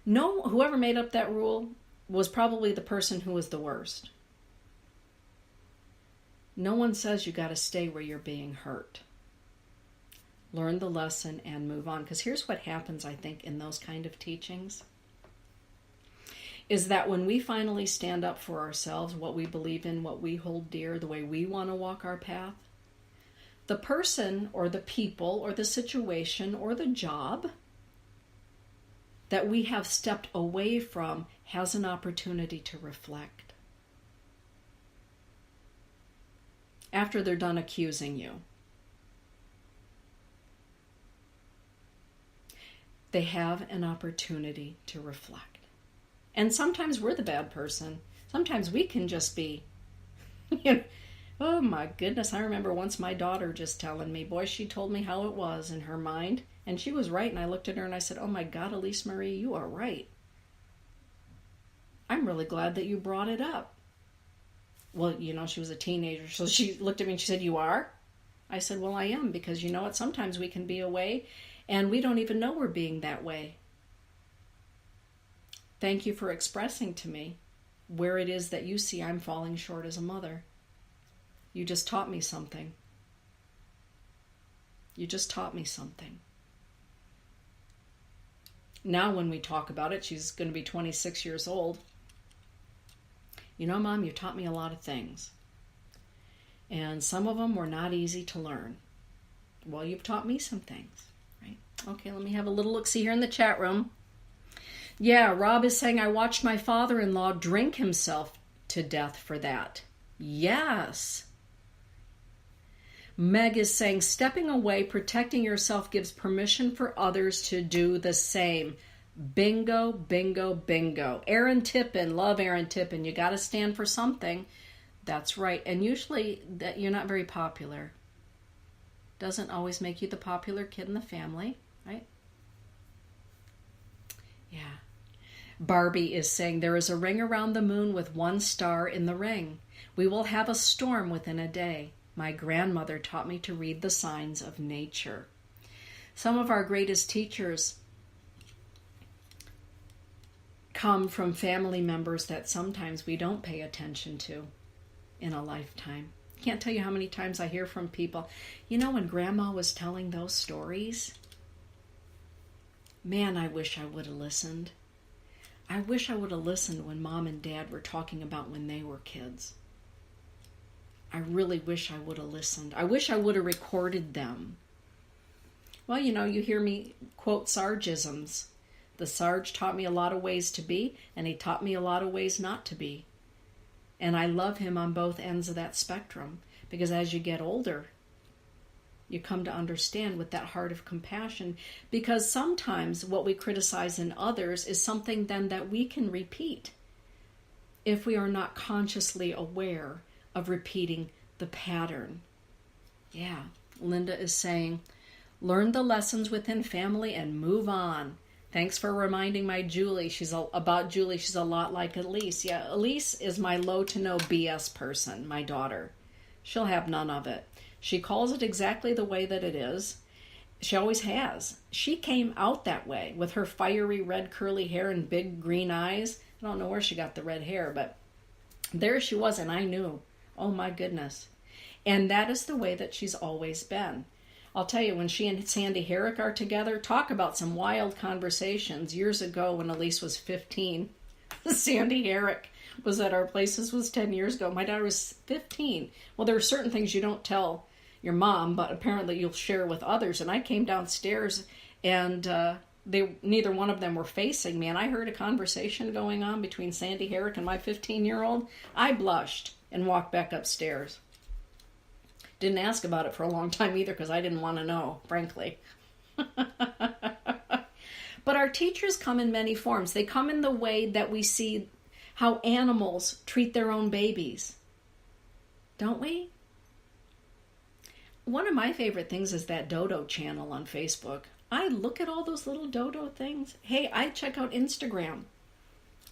No, whoever made up that rule was probably the person who was the worst. No one says you got to stay where you're being hurt. Learn the lesson and move on. Because here's what happens, I think, in those kind of teachings. Is that when we finally stand up for ourselves, what we believe in, what we hold dear, the way we want to walk our path, the person or the people or the situation or the job that we have stepped away from has an opportunity to reflect. After they're done accusing you. They have an opportunity to reflect. And sometimes we're the bad person. Sometimes we can just be, oh my goodness. I remember once my daughter just telling me, boy, she told me how it was in her mind. And she was right. And I looked at her and I said, oh my God, Elise Marie, you are right. I'm really glad that you brought it up. Well, she was a teenager. So she looked at me and she said, you are? I said, well, I am. Because you know what? Sometimes we can be away and we don't even know we're being that way. Thank you for expressing to me where it is that you see I'm falling short as a mother. You just taught me something. You just taught me something. Now when we talk about it, she's going to be 26 years old. Mom, you taught me a lot of things. And some of them were not easy to learn. Well, you've taught me some things, right? Okay, let me have a little look-see here in the chat room. Yeah, Rob is saying, I watched my father-in-law drink himself to death for that. Yes. Meg is saying, stepping away, protecting yourself gives permission for others to do the same. Bingo, bingo, bingo. Aaron Tippin, love Aaron Tippin. You got to stand for something. That's right. And usually that you're not very popular. Doesn't always make you the popular kid in the family, right? Yeah. Barbie is saying, there is a ring around the moon with one star in the ring. We will have a storm within a day. My grandmother taught me to read the signs of nature. Some of our greatest teachers come from family members that sometimes we don't pay attention to in a lifetime. Can't tell you how many times I hear from people, when Grandma was telling those stories, man, I wish I would have listened. I wish I would have listened when Mom and Dad were talking about when they were kids. I really wish I would have listened. I wish I would have recorded them. Well, you hear me quote Sargisms. The Sarge taught me a lot of ways to be, and he taught me a lot of ways not to be. And I love him on both ends of that spectrum, because as you get older, you come to understand with that heart of compassion, because sometimes what we criticize in others is something then that we can repeat if we are not consciously aware of repeating the pattern. Yeah, Linda is saying, learn the lessons within family and move on. Thanks for reminding my Julie. She's a lot like Elise. Yeah, Elise is my low to no BS person, my daughter. She'll have none of it. She calls it exactly the way that it is. She always has. She came out that way with her fiery red curly hair and big green eyes. I don't know where she got the red hair, but there she was, and I knew. Oh my goodness. And that is the way that she's always been. I'll tell you, when she and Sandy Herrick are together, talk about some wild conversations. Years ago when Elise was 15, Sandy Herrick was at our place. This was 10 years ago. My daughter was 15. Well, there are certain things you don't tell your mom, but apparently you'll share with others. And I came downstairs, and neither one of them were facing me, and I heard a conversation going on between Sandy Herrick and my 15-year-old. I blushed and walked back upstairs. Didn't ask about it for a long time either, because I didn't want to know, frankly. But our teachers come in many forms. They come in the way that we see how animals treat their own babies. Don't we? One of my favorite things is that Dodo channel on Facebook. I look at all those little dodo things. Hey, I check out Instagram.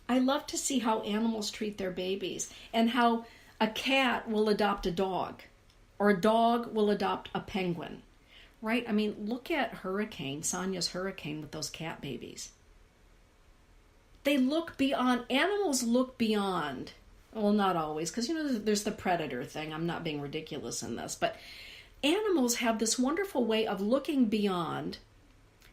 I love to see how animals treat their babies, and how a cat will adopt a dog, or a dog will adopt a penguin, right? I mean, look at Hurricane, Sonia's Hurricane with those cat babies. They look beyond, animals look beyond, well, not always, because, there's the predator thing. I'm not being ridiculous in this, but animals have this wonderful way of looking beyond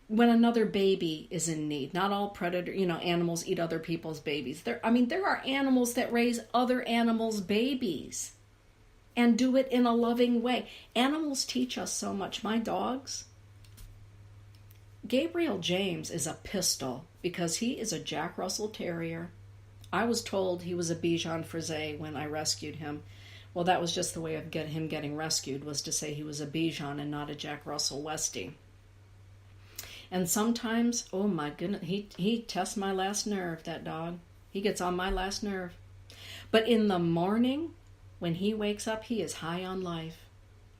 when another baby is in need. Not all animals eat other people's babies. There are animals that raise other animals' babies and do it in a loving way. Animals teach us so much. My dogs, Gabriel James is a pistol because he is a Jack Russell Terrier. I was told he was a Bichon Frise when I rescued him. Well, that was just the way of him getting rescued, was to say he was a Bichon and not a Jack Russell Westie. And sometimes, oh my goodness, he tests my last nerve, that dog. He gets on my last nerve. But in the morning, when he wakes up, he is high on life.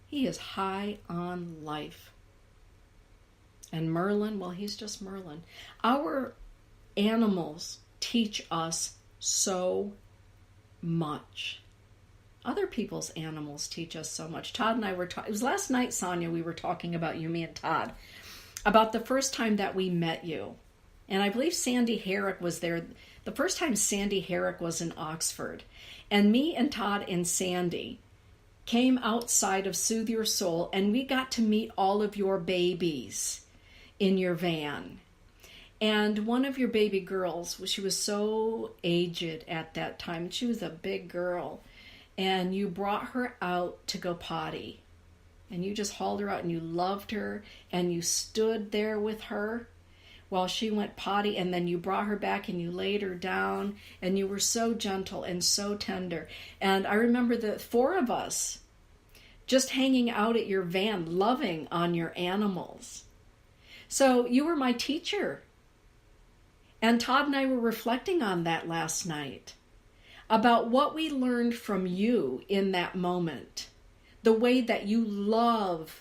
He is high on life. And Merlin, well, he's just Merlin. Our animals teach us so much. Other people's animals teach us so much. Todd and I were talking, it was last night, Sonia, we were talking about you, me and Todd, about the first time that we met you. And I believe Sandy Herrick was there. The first time Sandy Herrick was in Oxford. And me and Todd and Sandy came outside of Soothe Your Soul, and we got to meet all of your babies in your van. And one of your baby girls, she was so aged at that time. She was a big girl. And you brought her out to go potty. And you just hauled her out, and you loved her, and you stood there with her while she went potty, and then you brought her back and you laid her down, and you were so gentle and so tender. And I remember the four of us just hanging out at your van, loving on your animals. So you were my teacher. And Todd and I were reflecting on that last night, about what we learned from you in that moment. The way that you love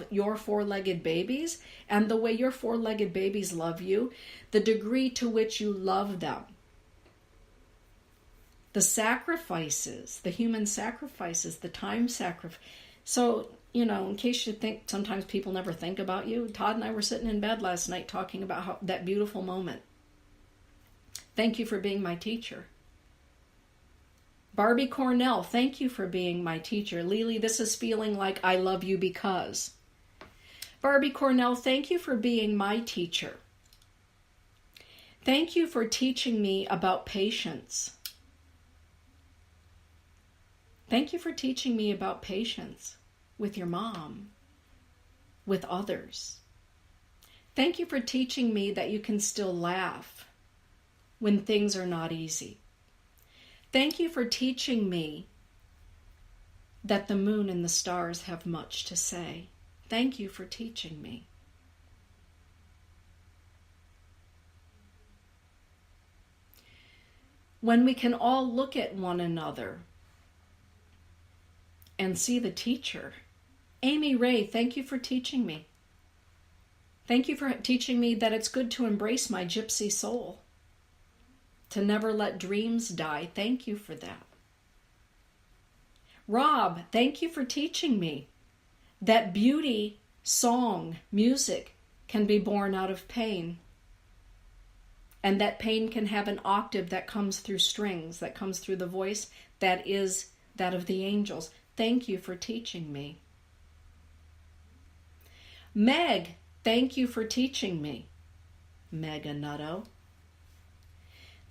your four-legged babies, and the way your four-legged babies love you, the degree to which you love them. The sacrifices, the human sacrifices, the time sacrifice. So, in case you think sometimes people never think about you, Todd and I were sitting in bed last night talking about that beautiful moment. Thank you for being my teacher. Barbie Cornell, thank you for being my teacher. Lily, this is feeling like I love you because. Barbie Cornell, thank you for being my teacher. Thank you for teaching me about patience. Thank you for teaching me about patience with your mom, with others. Thank you for teaching me that you can still laugh when things are not easy. Thank you for teaching me that the moon and the stars have much to say. Thank you for teaching me. When we can all look at one another and see the teacher. Amy Ray, thank you for teaching me. Thank you for teaching me that it's good to embrace my gypsy soul, to never let dreams die. Thank you for that. Rob, thank you for teaching me that beauty song, music can be born out of pain. And that pain can have an octave that comes through strings, that comes through the voice that is that of the angels. Thank you for teaching me. Meg, thank you for teaching me. Mega Nutto.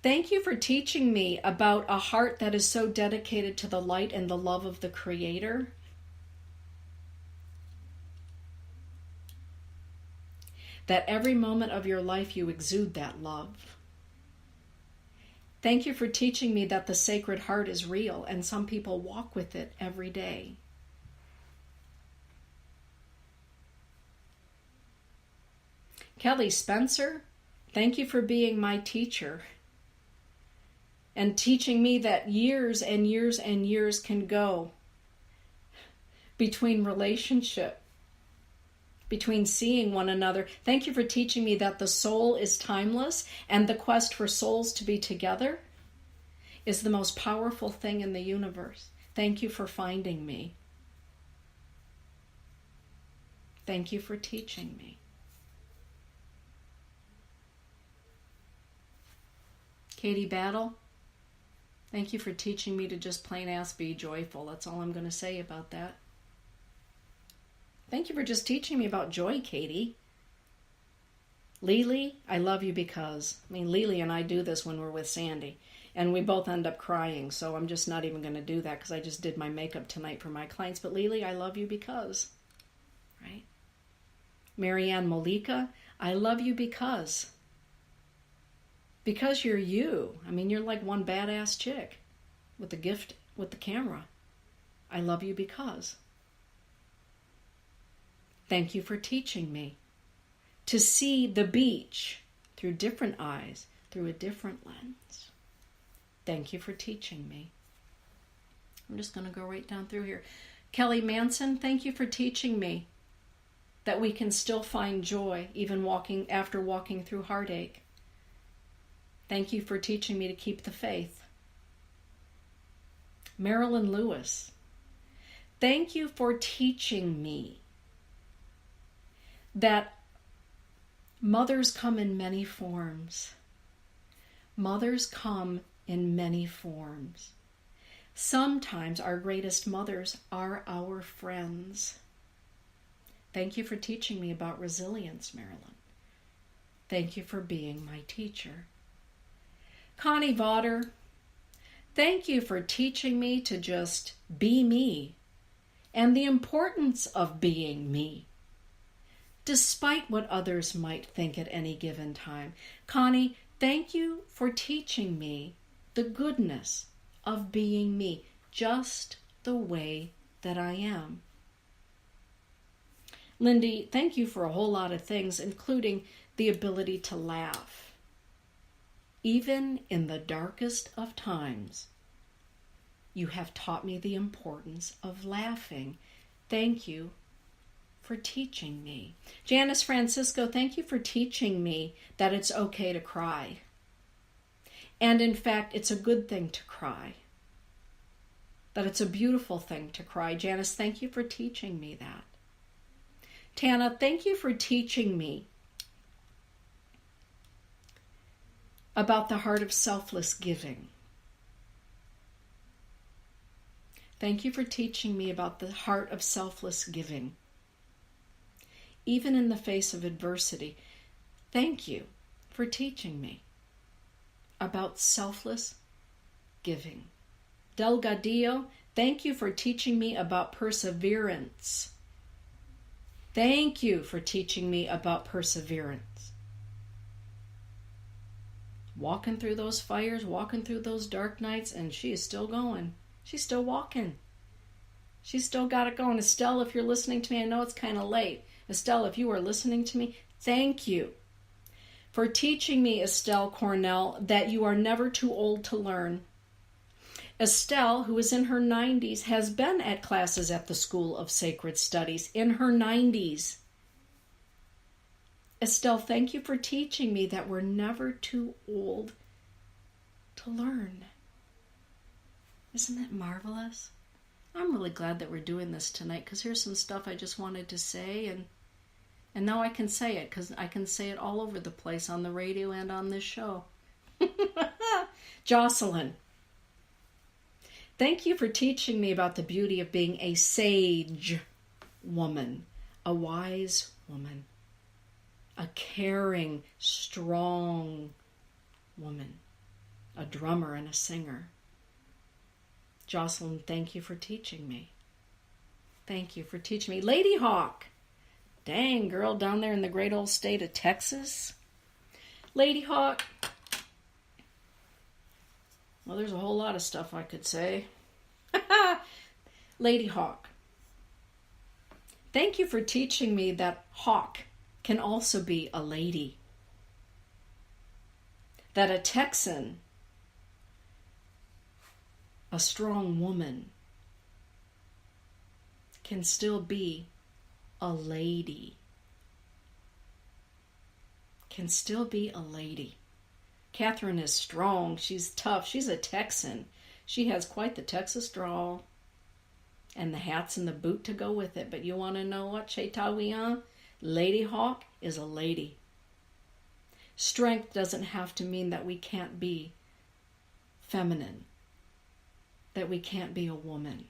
Thank you for teaching me about a heart that is so dedicated to the light and the love of the Creator. That every moment of your life you exude that love. Thank you for teaching me that the Sacred Heart is real and some people walk with it every day. Kelly Spencer, thank you for being my teacher and teaching me that years and years and years can go between relationship, between seeing one another. Thank you for teaching me that the soul is timeless and the quest for souls to be together is the most powerful thing in the universe. Thank you for finding me. Thank you for teaching me. Katie Battle, thank you for teaching me to just plain ass be joyful. That's all I'm going to say about that. Thank you for just teaching me about joy, Katie. Lily, I love you because, Lily and I do this when we're with Sandy, and we both end up crying, so I'm just not even going to do that because I just did my makeup tonight for my clients. But Lily, I love you because, right? Marianne Malika, I love you because you're you. You're like one badass chick with the gift, with the camera. I love you because. Thank you for teaching me to see the beach through different eyes, through a different lens. Thank you for teaching me. I'm just going to go right down through here. Kelly Manson, thank you for teaching me that we can still find joy even after walking through heartache. Thank you for teaching me to keep the faith. Marilyn Lewis, thank you for teaching me that mothers come in many forms. Mothers come in many forms. Sometimes our greatest mothers are our friends. Thank you for teaching me about resilience, Marilyn. Thank you for being my teacher. Connie Vaughter, thank you for teaching me to just be me and the importance of being me, despite what others might think at any given time. Connie, thank you for teaching me the goodness of being me, just the way that I am. Lindy, thank you for a whole lot of things, including the ability to laugh. Even in the darkest of times, you have taught me the importance of laughing. Thank you for teaching me. Janice Francisco, thank you for teaching me that it's okay to cry. And in fact, it's a good thing to cry. That it's a beautiful thing to cry. Janice, thank you for teaching me that. Tana, thank you for teaching me about the heart of selfless giving. Thank you for teaching me about the heart of selfless giving. Even in the face of adversity, thank you for teaching me about selfless giving. Delgadillo, thank you for teaching me about perseverance. Thank you for teaching me about perseverance. Walking through those fires, walking through those dark nights, and she is still going. She's still walking. She's still got it going. Estelle, if you're listening to me, I know it's kind of late. Estelle, if you are listening to me, thank you for teaching me, Estelle Cornell, that you are never too old to learn. Estelle, who is in her 90s, has been at classes at the School of Sacred Studies in her 90s. Estelle, thank you for teaching me that we're never too old to learn. Isn't that marvelous? I'm really glad that we're doing this tonight because here's some stuff I just wanted to say, and And now I can say it because I can say it all over the place on the radio and on this show. Jocelyn, thank you for teaching me about the beauty of being a sage woman, a wise woman, a caring, strong woman, a drummer and a singer. Jocelyn, thank you for teaching me. Thank you for teaching me. Lady Hawk, dang girl, down there in the great old state of Texas. Lady Hawk, well, there's a whole lot of stuff I could say. Lady Hawk, thank you for teaching me that hawk can also be a lady. That a Texan, a strong woman, can still be a lady. Can still be a lady. Catherine is strong. She's tough. She's a Texan. She has quite the Texas drawl. And the hats and the boot to go with it. But you want to know what, Chetawian? Lady Hawk is a lady. Strength doesn't have to mean that we can't be feminine. That we can't be a woman.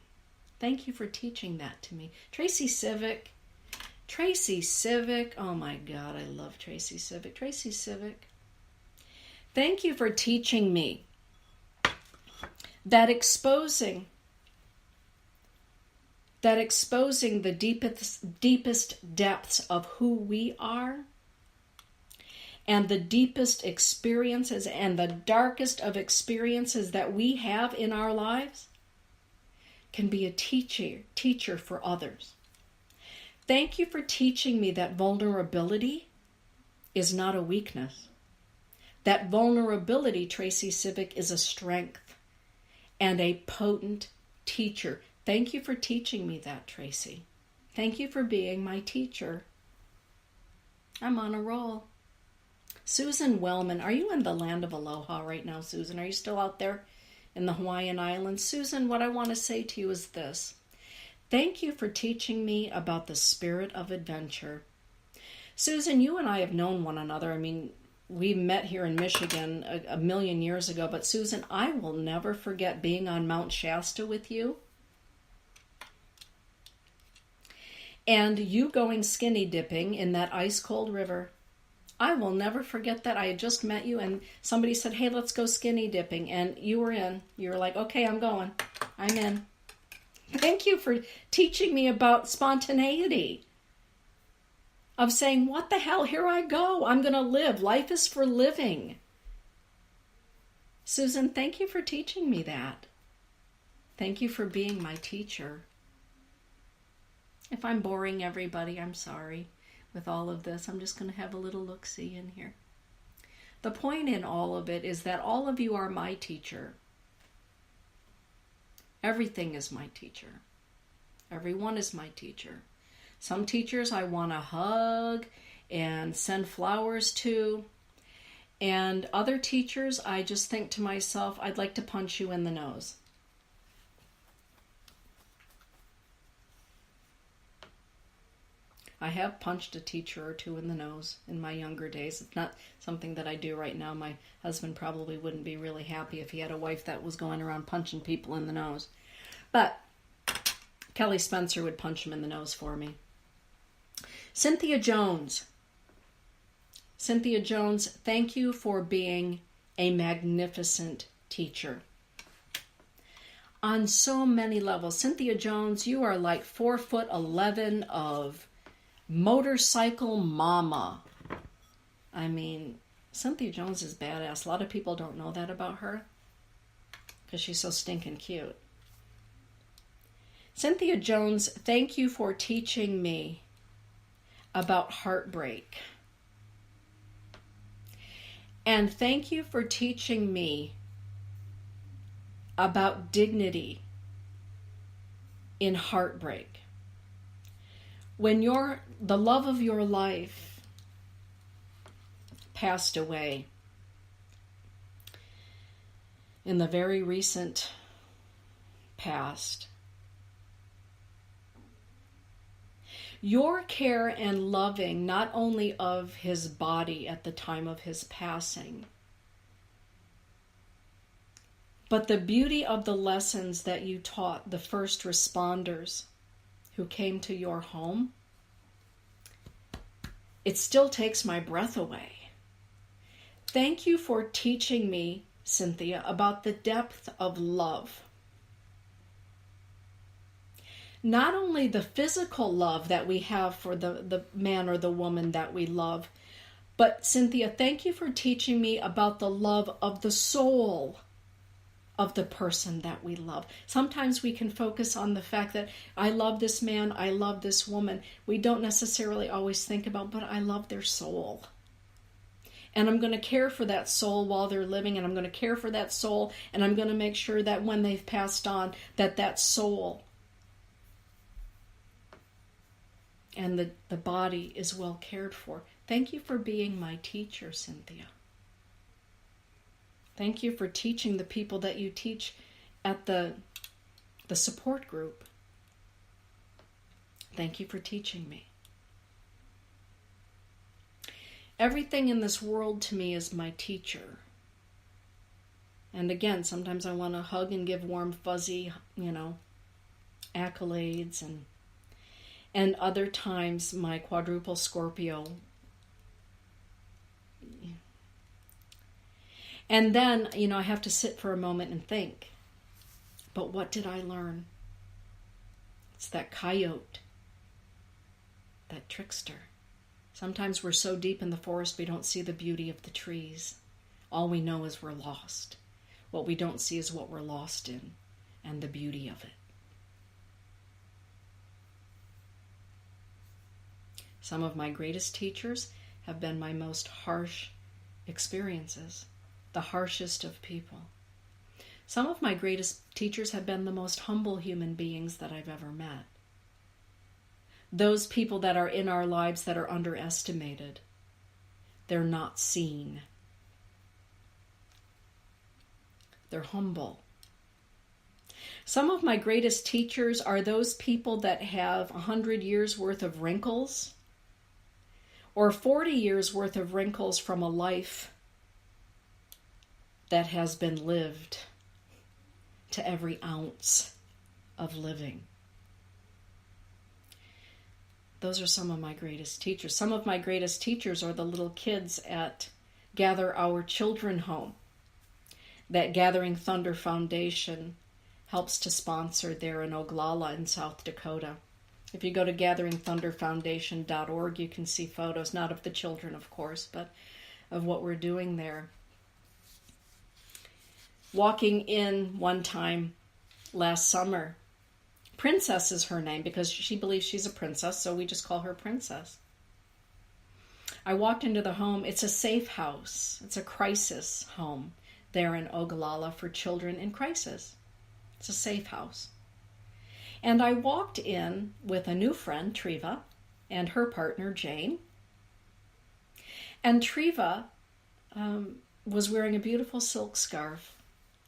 Thank you for teaching that to me. Tracy Civic. Tracy Civic. Oh my God, I love Tracy Civic. Tracy Civic. Thank you for teaching me that exposing the deepest depths of who we are and the deepest experiences and the darkest of experiences that we have in our lives can be a teacher for others. Thank you for teaching me that vulnerability is not a weakness. That vulnerability, Tracy Civic, is a strength and a potent teacher. Thank you for teaching me that, Tracy. Thank you for being my teacher. I'm on a roll. Susan Wellman, are you in the land of aloha right now, Susan? Are you still out there in the Hawaiian Islands? Susan, what I want to say to you is this. Thank you for teaching me about the spirit of adventure. Susan, you and I have known one another. I mean, we met here in Michigan a million years ago. But Susan, I will never forget being on Mount Shasta with you. And you going skinny dipping in that ice cold river. I will never forget that. I had just met you and somebody said, hey, let's go skinny dipping. And you were in. You were like, okay, I'm going. I'm in. Thank you for teaching me about spontaneity. Of saying, what the hell, here I go. I'm going to live. Life is for living. Susan, thank you for teaching me that. Thank you for being my teacher. If I'm boring everybody, I'm sorry. With all of this, I'm just going to have a little look-see in here. The point in all of it is that all of you are my teacher. Everything is my teacher. Everyone is my teacher. Some teachers I want to hug and send flowers to. And other teachers, I just think to myself, I'd like to punch you in the nose. I have punched a teacher or two in the nose in my younger days. It's not something that I do right now. My husband probably wouldn't be really happy if he had a wife that was going around punching people in the nose. But Kelly Spencer would punch him in the nose for me. Cynthia Jones. Cynthia Jones, thank you for being a magnificent teacher. On so many levels. Cynthia Jones, you are like 4'11" of motorcycle mama. I mean, Cynthia Jones is badass. A lot of people don't know that about her because she's so stinking cute. Cynthia Jones, thank you for teaching me about heartbreak. And thank you for teaching me about dignity in heartbreak. When the love of your life passed away in the very recent past, Your care and loving not only of his body at the time of his passing, but the beauty of the lessons that you taught the first responders who came to your home, it still takes my breath away. Thank you for teaching me, Cynthia, about the depth of love. Not only the physical love that we have for the man or the woman that we love, but Cynthia, thank you for teaching me about the love of the soul of the person that we love. Sometimes we can focus on the fact that I love this man, I love this woman. We don't necessarily always think about, but I love their soul. And I'm going to care for that soul while they're living, and I'm going to care for that soul, and I'm going to make sure that when they've passed on, that soul and the body is well cared for. Thank you for being my teacher, Cynthia. Thank you for teaching the people that you teach at the support group. Thank you for teaching me. Everything in this world to me is my teacher. And again, sometimes I want to hug and give warm, fuzzy, accolades. And other times my quadruple Scorpio. And then, I have to sit for a moment and think, but what did I learn? It's that coyote, that trickster. Sometimes we're so deep in the forest we don't see the beauty of the trees. All we know is we're lost. What we don't see is what we're lost in and the beauty of it. Some of my greatest teachers have been my most harsh experiences. The harshest of people. Some of my greatest teachers have been the most humble human beings that I've ever met. Those people that are in our lives that are underestimated. They're not seen. They're humble. Some of my greatest teachers are those people that have 100 years worth of wrinkles or 40 years worth of wrinkles from a life that has been lived to every ounce of living. Those are some of my greatest teachers. Some of my greatest teachers are the little kids at Gather Our Children Home that Gathering Thunder Foundation helps to sponsor there in Oglala in South Dakota. If you go to gatheringthunderfoundation.org, you can see photos, not of the children, of course, but of what we're doing there. Walking in one time last summer, Princess is her name because she believes she's a princess, so we just call her Princess. I walked into the home. It's a safe house. It's a crisis home there in Oglala for children in crisis. It's a safe house. And I walked in with a new friend, Treva, and her partner, Jane. And Treva was wearing a beautiful silk scarf.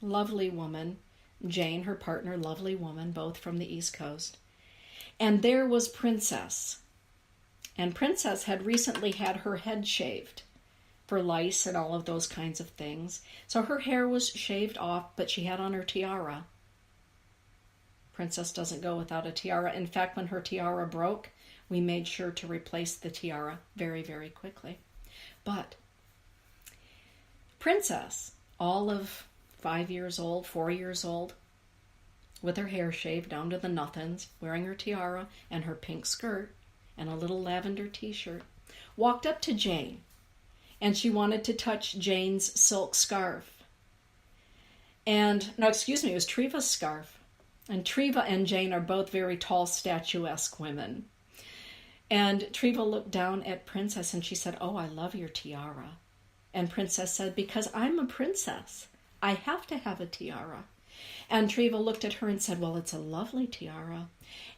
Lovely woman. Jane, her partner, lovely woman, both from the East Coast. And there was Princess. And Princess had recently had her head shaved for lice and all of those kinds of things. So her hair was shaved off, but she had on her tiara. Princess doesn't go without a tiara. In fact, when her tiara broke, we made sure to replace the tiara very, very quickly. But Princess, all of 5 years old, 4 years old, with her hair shaved down to the nothings, wearing her tiara and her pink skirt and a little lavender t-shirt, walked up to Jane, and she wanted to touch Jane's silk scarf. It was Treva's scarf. And Treva and Jane are both very tall, statuesque women. And Treva looked down at Princess and she said, "Oh, I love your tiara." And Princess said, "Because I'm a princess, I have to have a tiara." And Treva looked at her and said, "Well, it's a lovely tiara."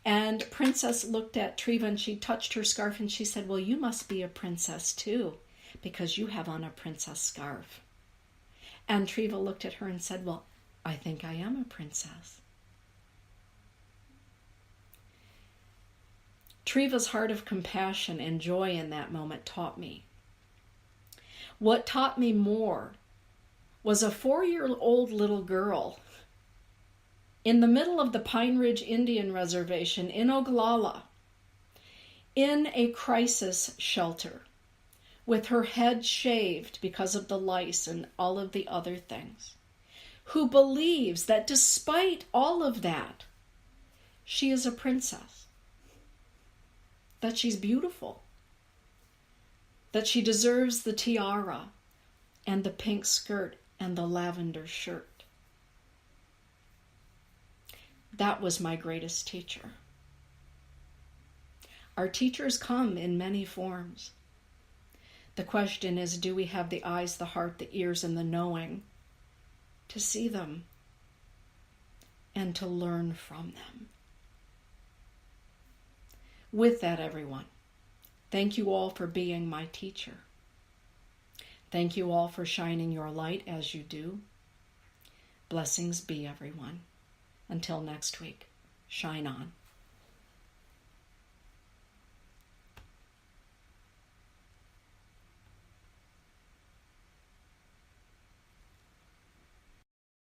And Princess looked at Treva and she touched her scarf and she said, "Well, you must be a princess too, because you have on a princess scarf." And Treva looked at her and said, "Well, I think I am a princess." Treva's heart of compassion and joy in that moment taught me. What taught me more was a 4-year-old little girl in the middle of the Pine Ridge Indian Reservation in Oglala, in a crisis shelter, with her head shaved because of the lice and all of the other things, who believes that despite all of that, she is a princess, that she's beautiful, that she deserves the tiara and the pink skirt and the lavender shirt. That was my greatest teacher. Our teachers come in many forms. The question is, do we have the eyes, the heart, the ears, and the knowing to see them and to learn from them? With that, everyone, thank you all for being my teacher. Thank you all for shining your light as you do. Blessings be, everyone. Until next week, shine on.